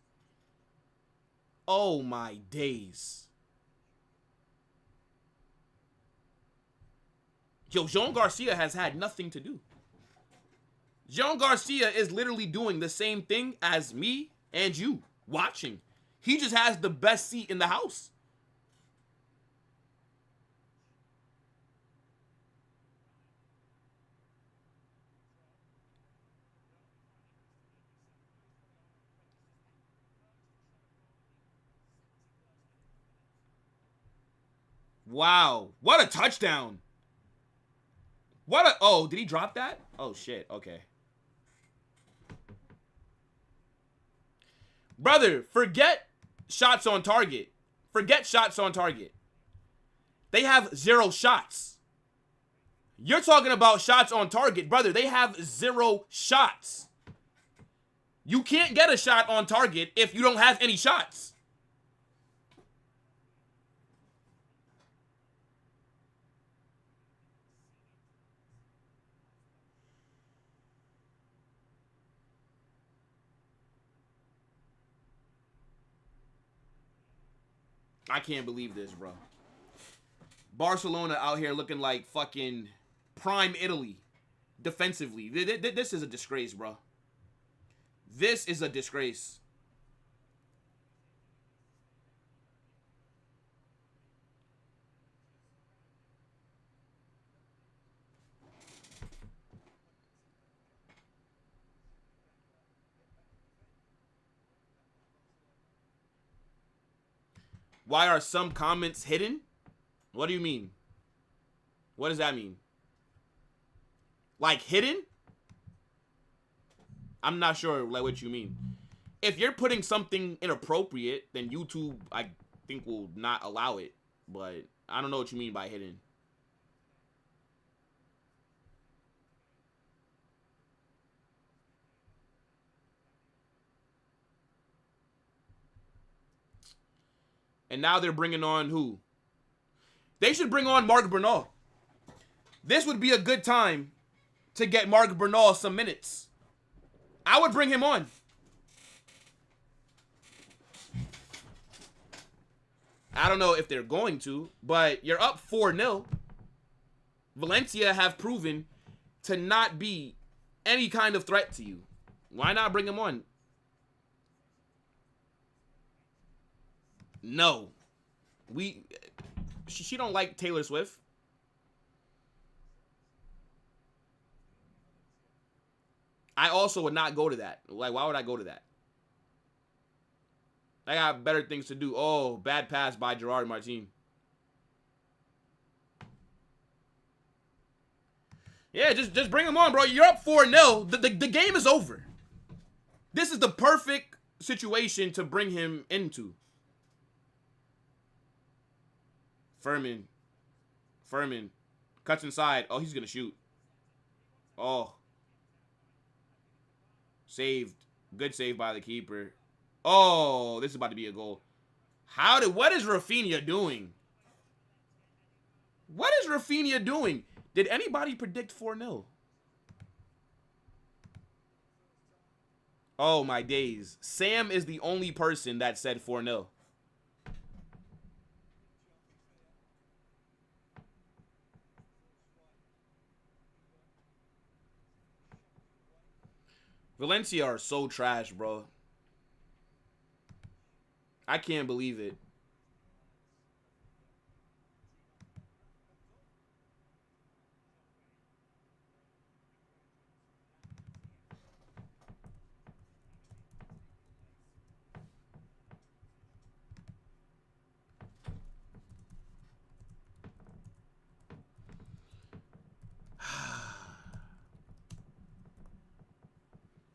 Oh my days. Yo, Jean Garcia has had nothing to do. Jean Garcia is literally doing the same thing as me and you watching. He just has the best seat in the house. Wow. What a touchdown. What a... Oh, did he drop that? Oh, shit. Okay. Brother, forget shots on target. Forget shots on target. They have 0 shots. You're talking about shots on target. Brother, they have 0 shots. You can't get a shot on target if you don't have any shots. I can't believe this, bro. Barcelona out here looking like fucking prime Italy defensively. This is a disgrace, bro. This is a disgrace. Why are some comments hidden? What do you mean? What does that mean? Like hidden? I'm not sure like what you mean. If you're putting something inappropriate, then YouTube, I think, will not allow it. But I don't know what you mean by hidden. And now they're bringing on who? They should bring on Marc Bernal. This would be a good time to get Marc Bernal some minutes. I would bring him on. I don't know if they're going to, but you're up 4-0. Valencia have proven to not be any kind of threat to you. Why not bring him on? No. She don't like Taylor Swift. I also would not go to that. Like, why would I go to that? I got better things to do. Oh, bad pass by Gerard Martin. Yeah, just bring him on, bro. You're up 4-0. The game is over. This is the perfect situation to bring him into. Furman cuts inside. Oh, he's gonna shoot. Oh, saved. Good save by the keeper. Oh, this is about to be a goal. What is Rafinha doing? What is Rafinha doing? Did anybody predict 4-0? Oh my days. Sam is the only person that said 4-0. Valencia are so trash, bro. I can't believe it.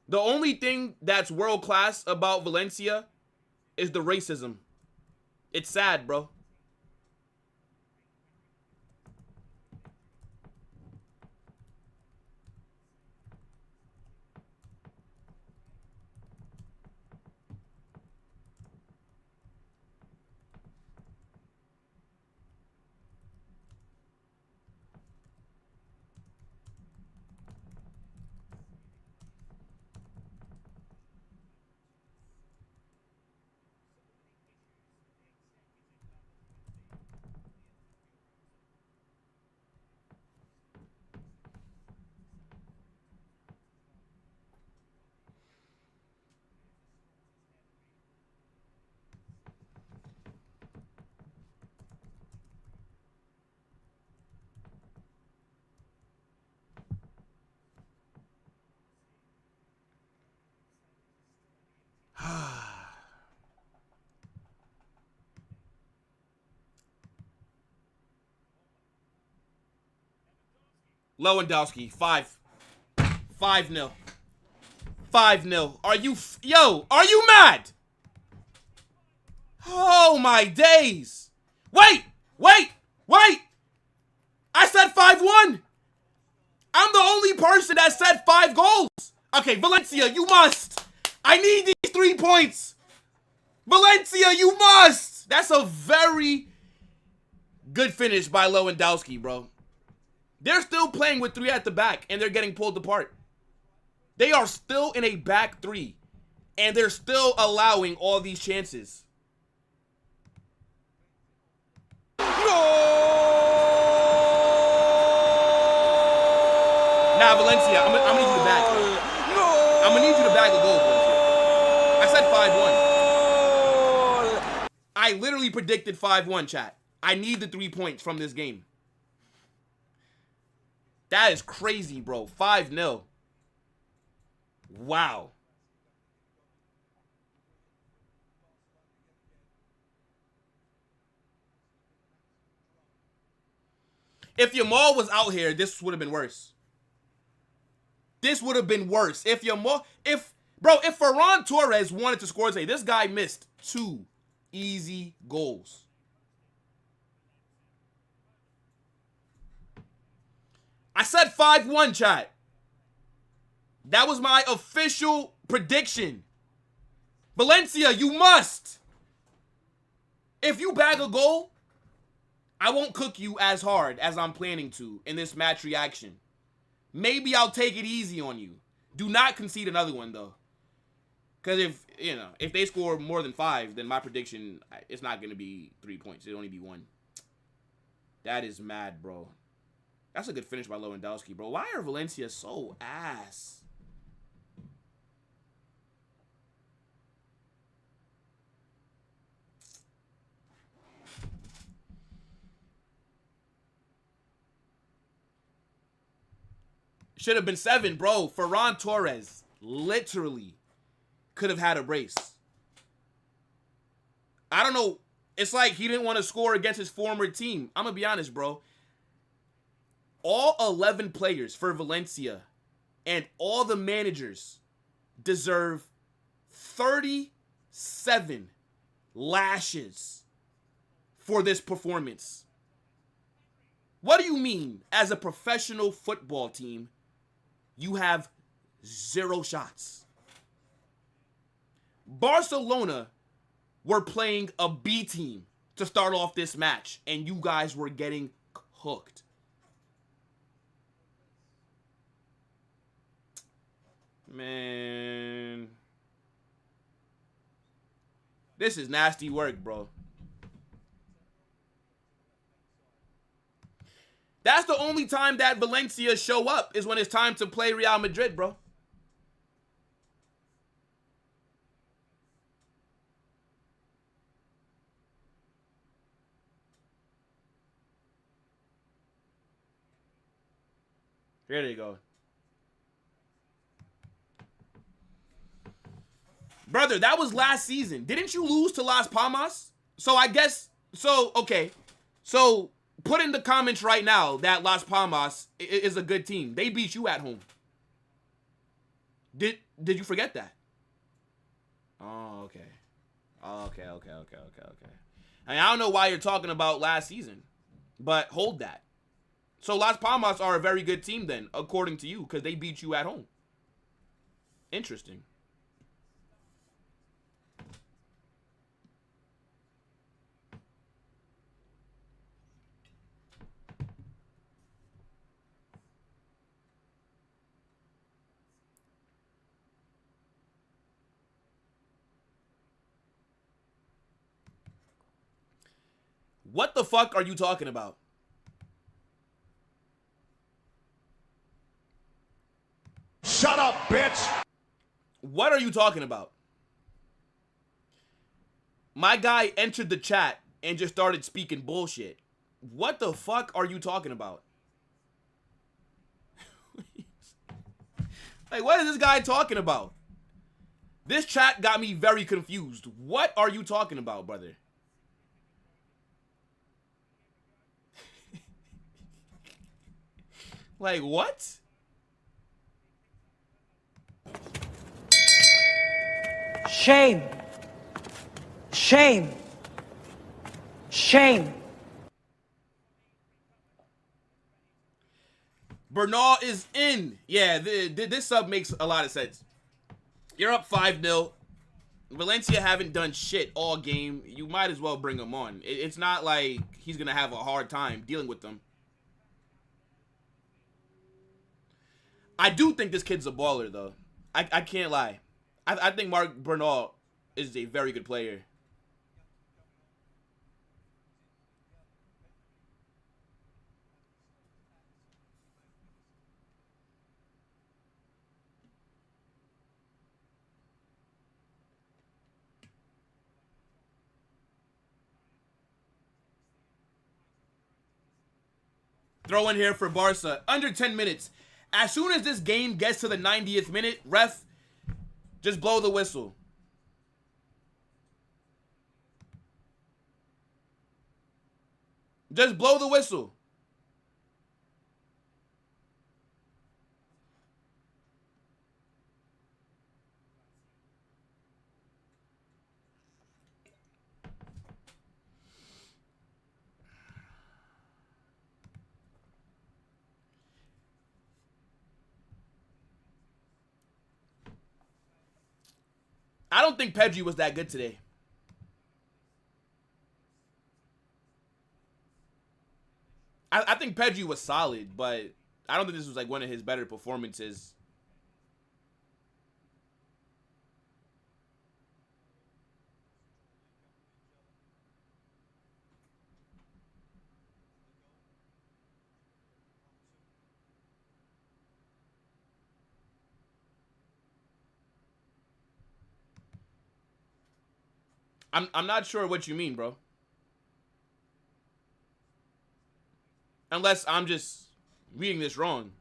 The only thing that's world class about Valencia is the racism. It's sad, bro. Lewandowski, 5-0. 5-0. Are you mad? Oh my days. Wait. I said 5-1. I'm the only person that said 5 goals. Okay, Valencia, you must. I need these 3 points. Valencia, you must. That's a very good finish by Lewandowski, bro. They're still playing with 3 at the back, and they're getting pulled apart. They are still in a back 3, and they're still allowing all these chances. Nah, Valencia, I'm gonna need you to bag. I'm gonna need you to bag a goal, Valencia. I said 5-1. I literally predicted 5-1, chat. I need the 3 points from this game. That is crazy, bro. 5-0. Wow. If Yamal was out here, this would have been worse. This would have been worse. If Ferran Torres wanted to score today, this guy missed 2 easy goals. I said 5-1, chat. That was my official prediction. Valencia, you must. If you bag a goal, I won't cook you as hard as I'm planning to in this match reaction. Maybe I'll take it easy on you. Do not concede another one, though. Because if they score more than 5, then my prediction, it's not going to be 3 points. It'll only be 1. That is mad, bro. That's a good finish by Lewandowski, bro. Why are Valencia so ass? Should have been 7, bro. Ferran Torres literally could have had a brace. I don't know. It's like he didn't want to score against his former team. I'm going to be honest, bro. All 11 players for Valencia and all the managers deserve 37 lashes for this performance. What do you mean, as a professional football team, you have 0 shots? Barcelona were playing a B team to start off this match, and you guys were getting cooked. Man. This is nasty work, bro. That's the only time that Valencia show up, is when it's time to play Real Madrid, bro. Here they go. Brother, that was last season. Didn't you lose to Las Palmas? So I guess, okay. So put in the comments right now that Las Palmas is a good team. They beat you at home. Did you forget that? Oh, okay. Okay. I mean, I don't know why you're talking about last season, but hold that. So Las Palmas are a very good team then, according to you, because they beat you at home. Interesting. What the fuck are you talking about? Shut up, bitch! What are you talking about? My guy entered the chat and just started speaking bullshit. What the fuck are you talking about? Like, what is this guy talking about? This chat got me very confused. What are you talking about, brother? Like, what? Shame. Shame. Shame. Bernal is in. Yeah, this sub makes a lot of sense. You're up 5-0. Valencia haven't done shit all game. You might as well bring him on. It's not like he's going to have a hard time dealing with them. I do think this kid's a baller, though. I can't lie. I think Marc Bernal is a very good player. Throw in here for Barca. Under 10 minutes. As soon as this game gets to the 90th minute, ref, just blow the whistle. Just blow the whistle. I don't think Pedri was that good today. I think Pedri was solid, but I don't think this was like one of his better performances. I'm not sure what you mean, bro. Unless I'm just reading this wrong.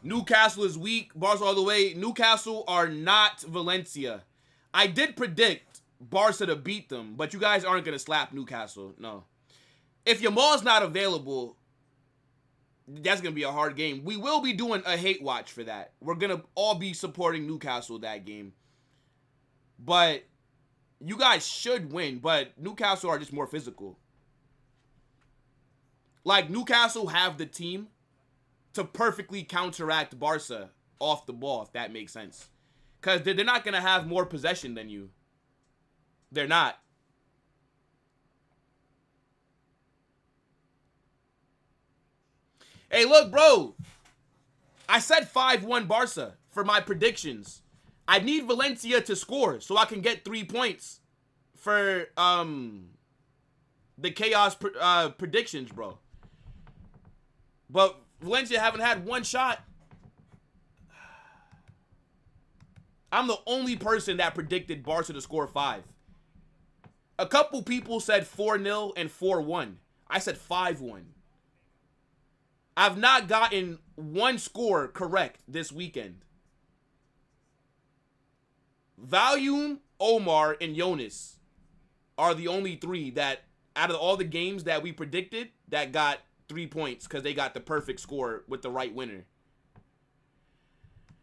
Newcastle is weak. Barca all the way. Newcastle are not Valencia. I did predict Barca to beat them, but you guys aren't going to slap Newcastle. No. If Yamal's not available, that's going to be a hard game. We will be doing a hate watch for that. We're going to all be supporting Newcastle that game. But you guys should win, but Newcastle are just more physical. Like, Newcastle have the team to perfectly counteract Barca off the ball, if that makes sense. Because they're not going to have more possession than you. They're not. Hey, look, bro. I said 5-1 Barca for my predictions. I need Valencia to score so I can get 3 points for the chaos predictions, bro. But Valencia haven't had one shot. I'm the only person that predicted Barca to score 5. A couple people said 4-0 and 4-1. I said 5-1. I've not gotten one score correct this weekend. Valium, Omar, and Jonas are the only 3 that, out of all the games that we predicted, that got 3 points because they got the perfect score with the right winner.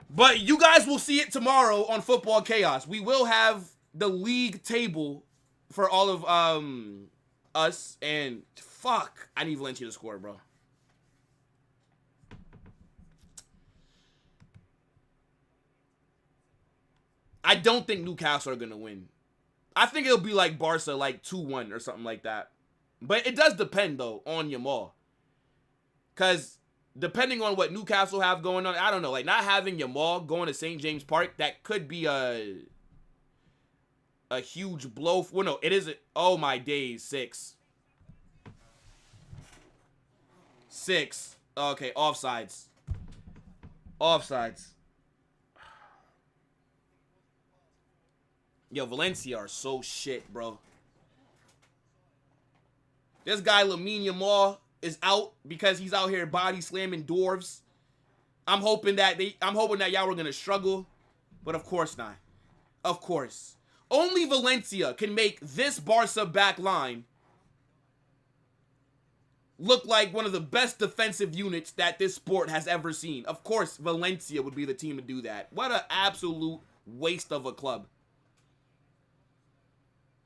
But you guys will see it tomorrow on Football Chaos. We will have the league table for all of us. And fuck, I need Valencia to score, bro. I don't think Newcastle are going to win. I think it'll be like Barca, like 2-1 or something like that. But it does depend, though, on Yamal. Because depending on what Newcastle have going on, I don't know. Like, not having Yamal going to St. James Park, that could be a huge blow. Well, no, it isn't. Oh, my days. 6. Okay, offsides. Offsides. Yo, Valencia are so shit, bro. This guy, Lamine Yamal, is out because he's out here body slamming dwarves. I'm hoping that y'all were gonna struggle, but of course not. Of course. Only Valencia can make this Barca back line look like one of the best defensive units that this sport has ever seen. Of course, Valencia would be the team to do that. What an absolute waste of a club.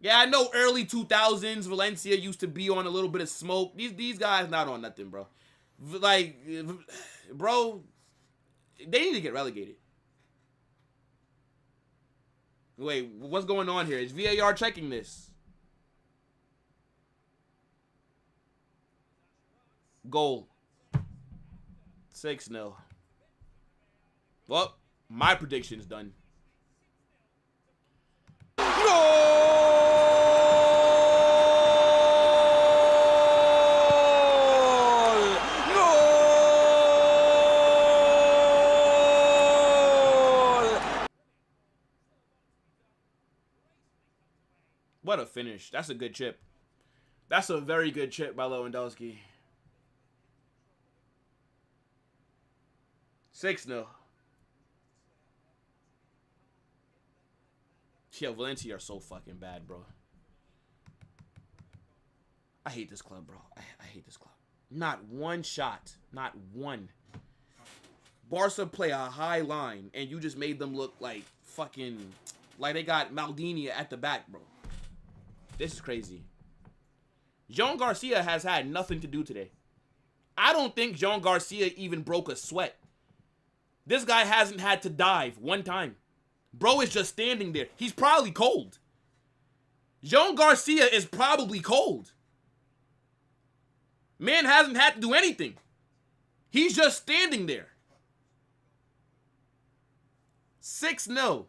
Yeah, I know early 2000s Valencia used to be on a little bit of smoke. These guys not on nothing, bro. Like, bro, they need to get relegated. Wait, what's going on here? Is VAR checking this? Goal. 6-0. Well, my prediction's done. What a finish. That's a good chip. That's a very good chip by Lewandowski. 6-0. Yo, Valencia are so fucking bad, bro. I hate this club, bro. I hate this club. Not one shot. Not one. Barca play a high line, and you just made them look like fucking... like they got Maldini at the back, bro. This is crazy. Jean Garcia has had nothing to do today. I don't think Jean Garcia even broke a sweat. This guy hasn't had to dive one time. Bro is just standing there. He's probably cold. Jean Garcia is probably cold. Man hasn't had to do anything. He's just standing there. 6-0.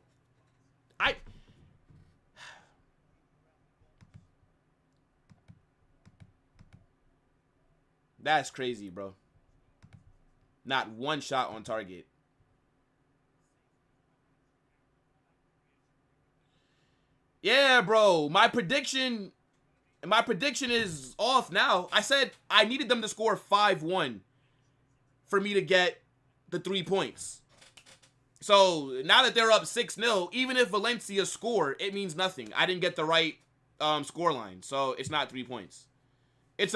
That's crazy, bro. Not one shot on target. Yeah, bro. My prediction is off now. I said I needed them to score 5-1 for me to get the 3 points. So now that they're up 6-0, even if Valencia score, it means nothing. I didn't get the right score line, so it's not 3 points. It's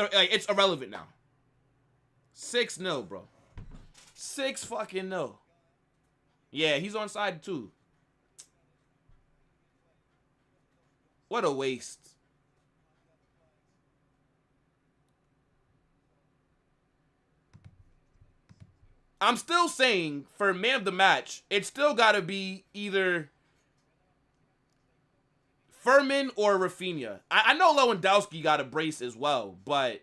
irrelevant now. 6-0, bro. 6 fucking no. Yeah, he's on side too. What a waste. I'm still saying for man of the match, it's still got to be either Furman or Rafinha. I know Lewandowski got a brace as well, but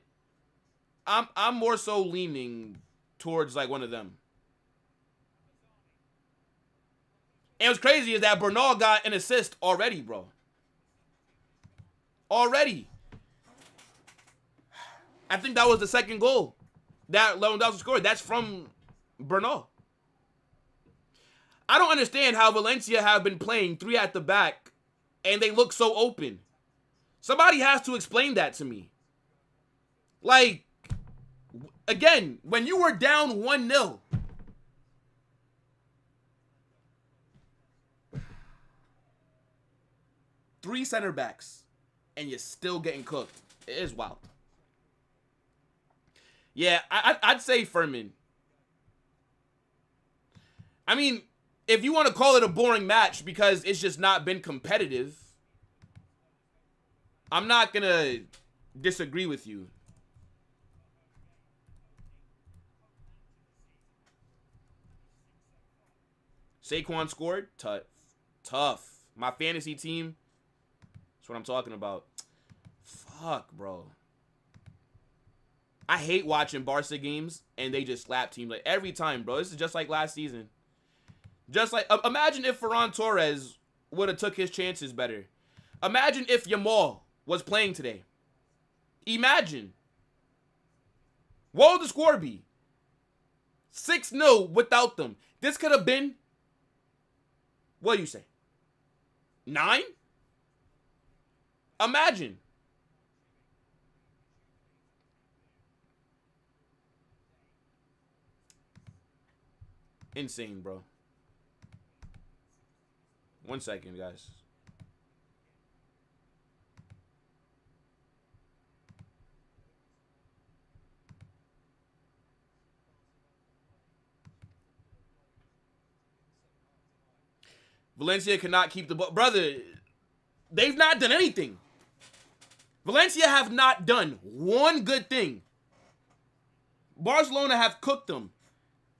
I'm more so leaning towards like one of them. And what's crazy is that Bernal got an assist already, bro. Already. I think that was the second goal that Lewandowski scored. That's from Bernal. I don't understand how Valencia have been playing 3 at the back and they look so open. Somebody has to explain that to me. Like, again, when you were down 1-0, three center backs, and you're still getting cooked. It is wild. Yeah, I'd say Furman. I mean, if you want to call it a boring match because it's just not been competitive, I'm not going to disagree with you. Saquon scored. Tough. My fantasy team. That's what I'm talking about. Fuck, bro. I hate watching Barca games and they just slap teams like every time, bro. This is just like last season. Just like, imagine if Ferran Torres would have took his chances better. Imagine if Yamal was playing today. Imagine. What would the score be? 6-0 without them. This could have been, what do you say? 9? Imagine. Insane, bro. 1 second, guys. Valencia cannot keep the ball. Brother, they've not done anything. Valencia have not done one good thing. Barcelona have cooked them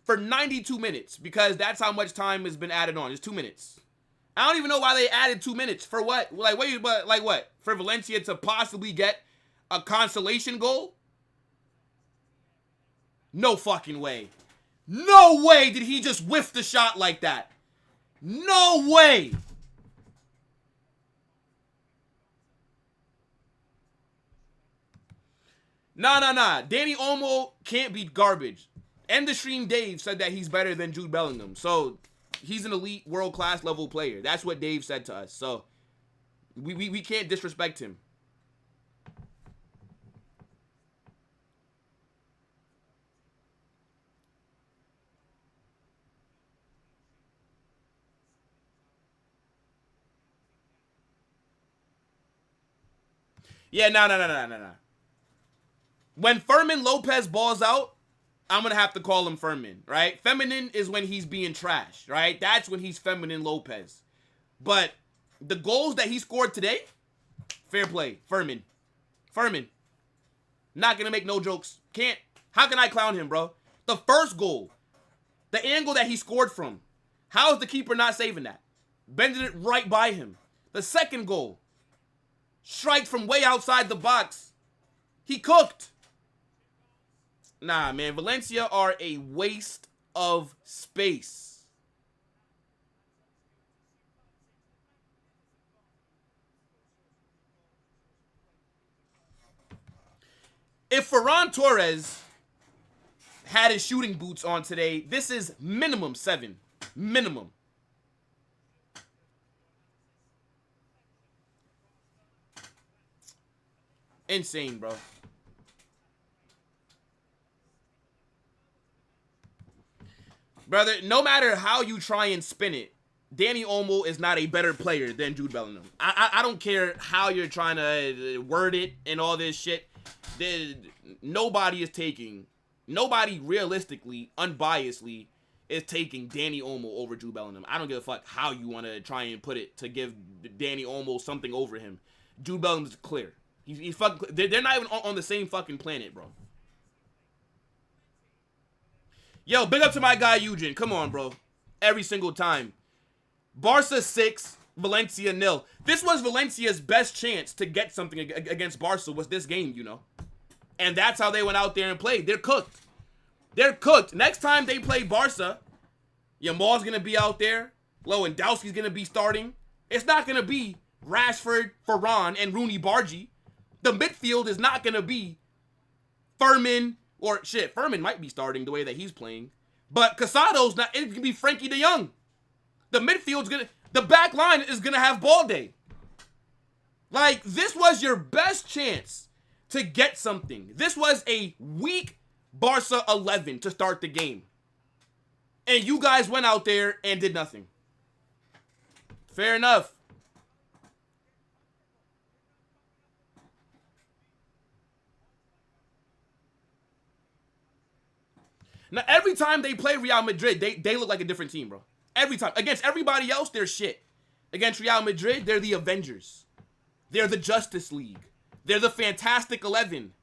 for 92 minutes because that's how much time has been added on. It's 2 minutes. I don't even know why they added 2 minutes. For what? Like, wait, but like what? For Valencia to possibly get a consolation goal? No fucking way. No way did he just whiff the shot like that. No way. Nah. Danny Olmo can't be garbage. End the stream Dave said that he's better than Jude Bellingham. So he's an elite world-class level player. That's what Dave said to us. So we can't disrespect him. Yeah, no. When Fermin Lopez balls out, I'm going to have to call him Fermin, right? Feminine is when he's being trashed, right? That's when he's feminine Lopez. But the goals that he scored today, fair play. Fermin. Not going to make no jokes. Can't. How can I clown him, bro? The first goal, the angle that he scored from, how is the keeper not saving that? Bending it right by him. The second goal, strike from way outside the box. He cooked. Nah, man. Valencia are a waste of space. If Ferran Torres had his shooting boots on today, this is minimum 7. Minimum. Insane, bro. Brother, no matter how you try and spin it, Danny Olmo is not a better player than Jude Bellingham. I don't care how you're trying to word it and all this shit. Nobody realistically, unbiasedly, is taking Danny Olmo over Jude Bellingham. I don't give a fuck how you want to try and put it to give Danny Olmo something over him. Jude Bellingham's clear. He's fucking. They're not even on the same fucking planet, bro. Yo, big up to my guy Eugen. Come on, bro. Every single time. Barca 6, Valencia 0. This was Valencia's best chance to get something against Barca was this game, you know. And that's how they went out there and played. They're cooked. They're cooked. Next time they play Barca, Yamal's going to be out there. Lewandowski's going to be starting. It's not going to be Rashford, Ferran, and Rooney Bargi. The midfield is not going to be Fermin, or shit, Fermin might be starting the way that he's playing. But Casado's not, it could be Frankie de Jong. The midfield's going to, the back line is going to have ball day. Like, this was your best chance to get something. This was a weak Barca 11 to start the game. And you guys went out there and did nothing. Fair enough. Now, every time they play Real Madrid, they look like a different team, bro. Every time. Against everybody else, they're shit. Against Real Madrid, they're the Avengers. They're the Justice League. They're the Fantastic 11.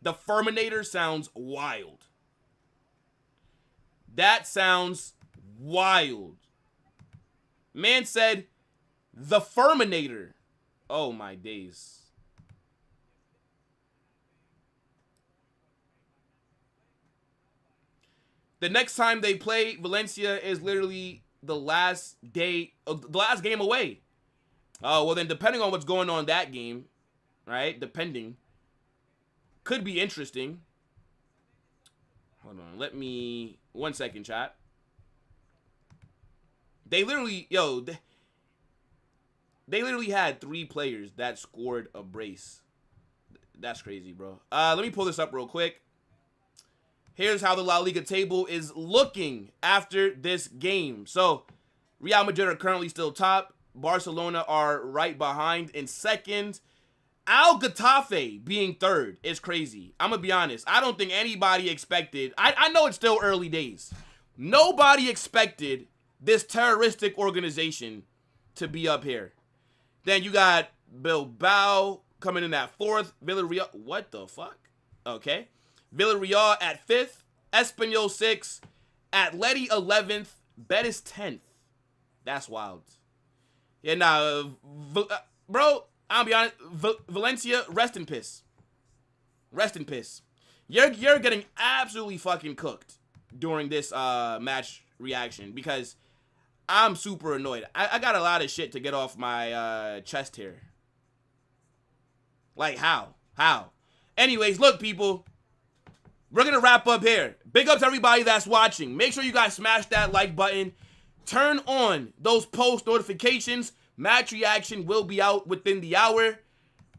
The Furminator sounds wild. That sounds wild. Man said, the Furminator. Oh my days. The next time they play Valencia is literally the last day, the last game away. Oh, well then depending on what's going on that game, right? Depending. Could be interesting. Hold on, let me, 1 second, chat. They literally, they literally had 3 players that scored a brace. That's crazy, bro. Let me pull this up real quick. Here's how the La Liga table is looking after this game. So, Real Madrid are currently still top. Barcelona are right behind in second. Al Getafe being third is crazy. I'm going to be honest. I don't think anybody expected. I know it's still early days. Nobody expected this terroristic organization to be up here. Then you got Bilbao coming in at 4th. Villarreal. What the fuck? Okay. Villarreal at 5th. Espanyol 6th. Atleti 11th. Betis 10th. That's wild. Yeah, nah. Bro, I'll be honest. Valencia, rest in piss. Rest in piss. You're getting absolutely fucking cooked during this match reaction because I'm super annoyed. I got a lot of shit to get off my chest here. Like, how? How? Anyways, look, people. We're going to wrap up here. Big ups to everybody that's watching. Make sure you guys smash that like button. Turn on those post notifications. Match reaction will be out within the hour.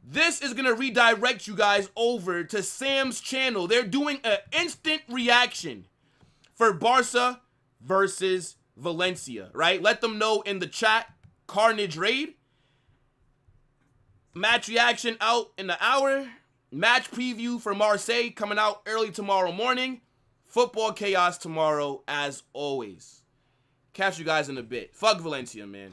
This is going to redirect you guys over to Sam's channel. They're doing an instant reaction for Barca versus Valencia, right? Let them know in the chat. Carnage Raid. Match reaction out in the hour. Match preview for Marseille coming out early tomorrow morning. Football chaos tomorrow as always. Catch you guys in a bit. Fuck Valencia, man.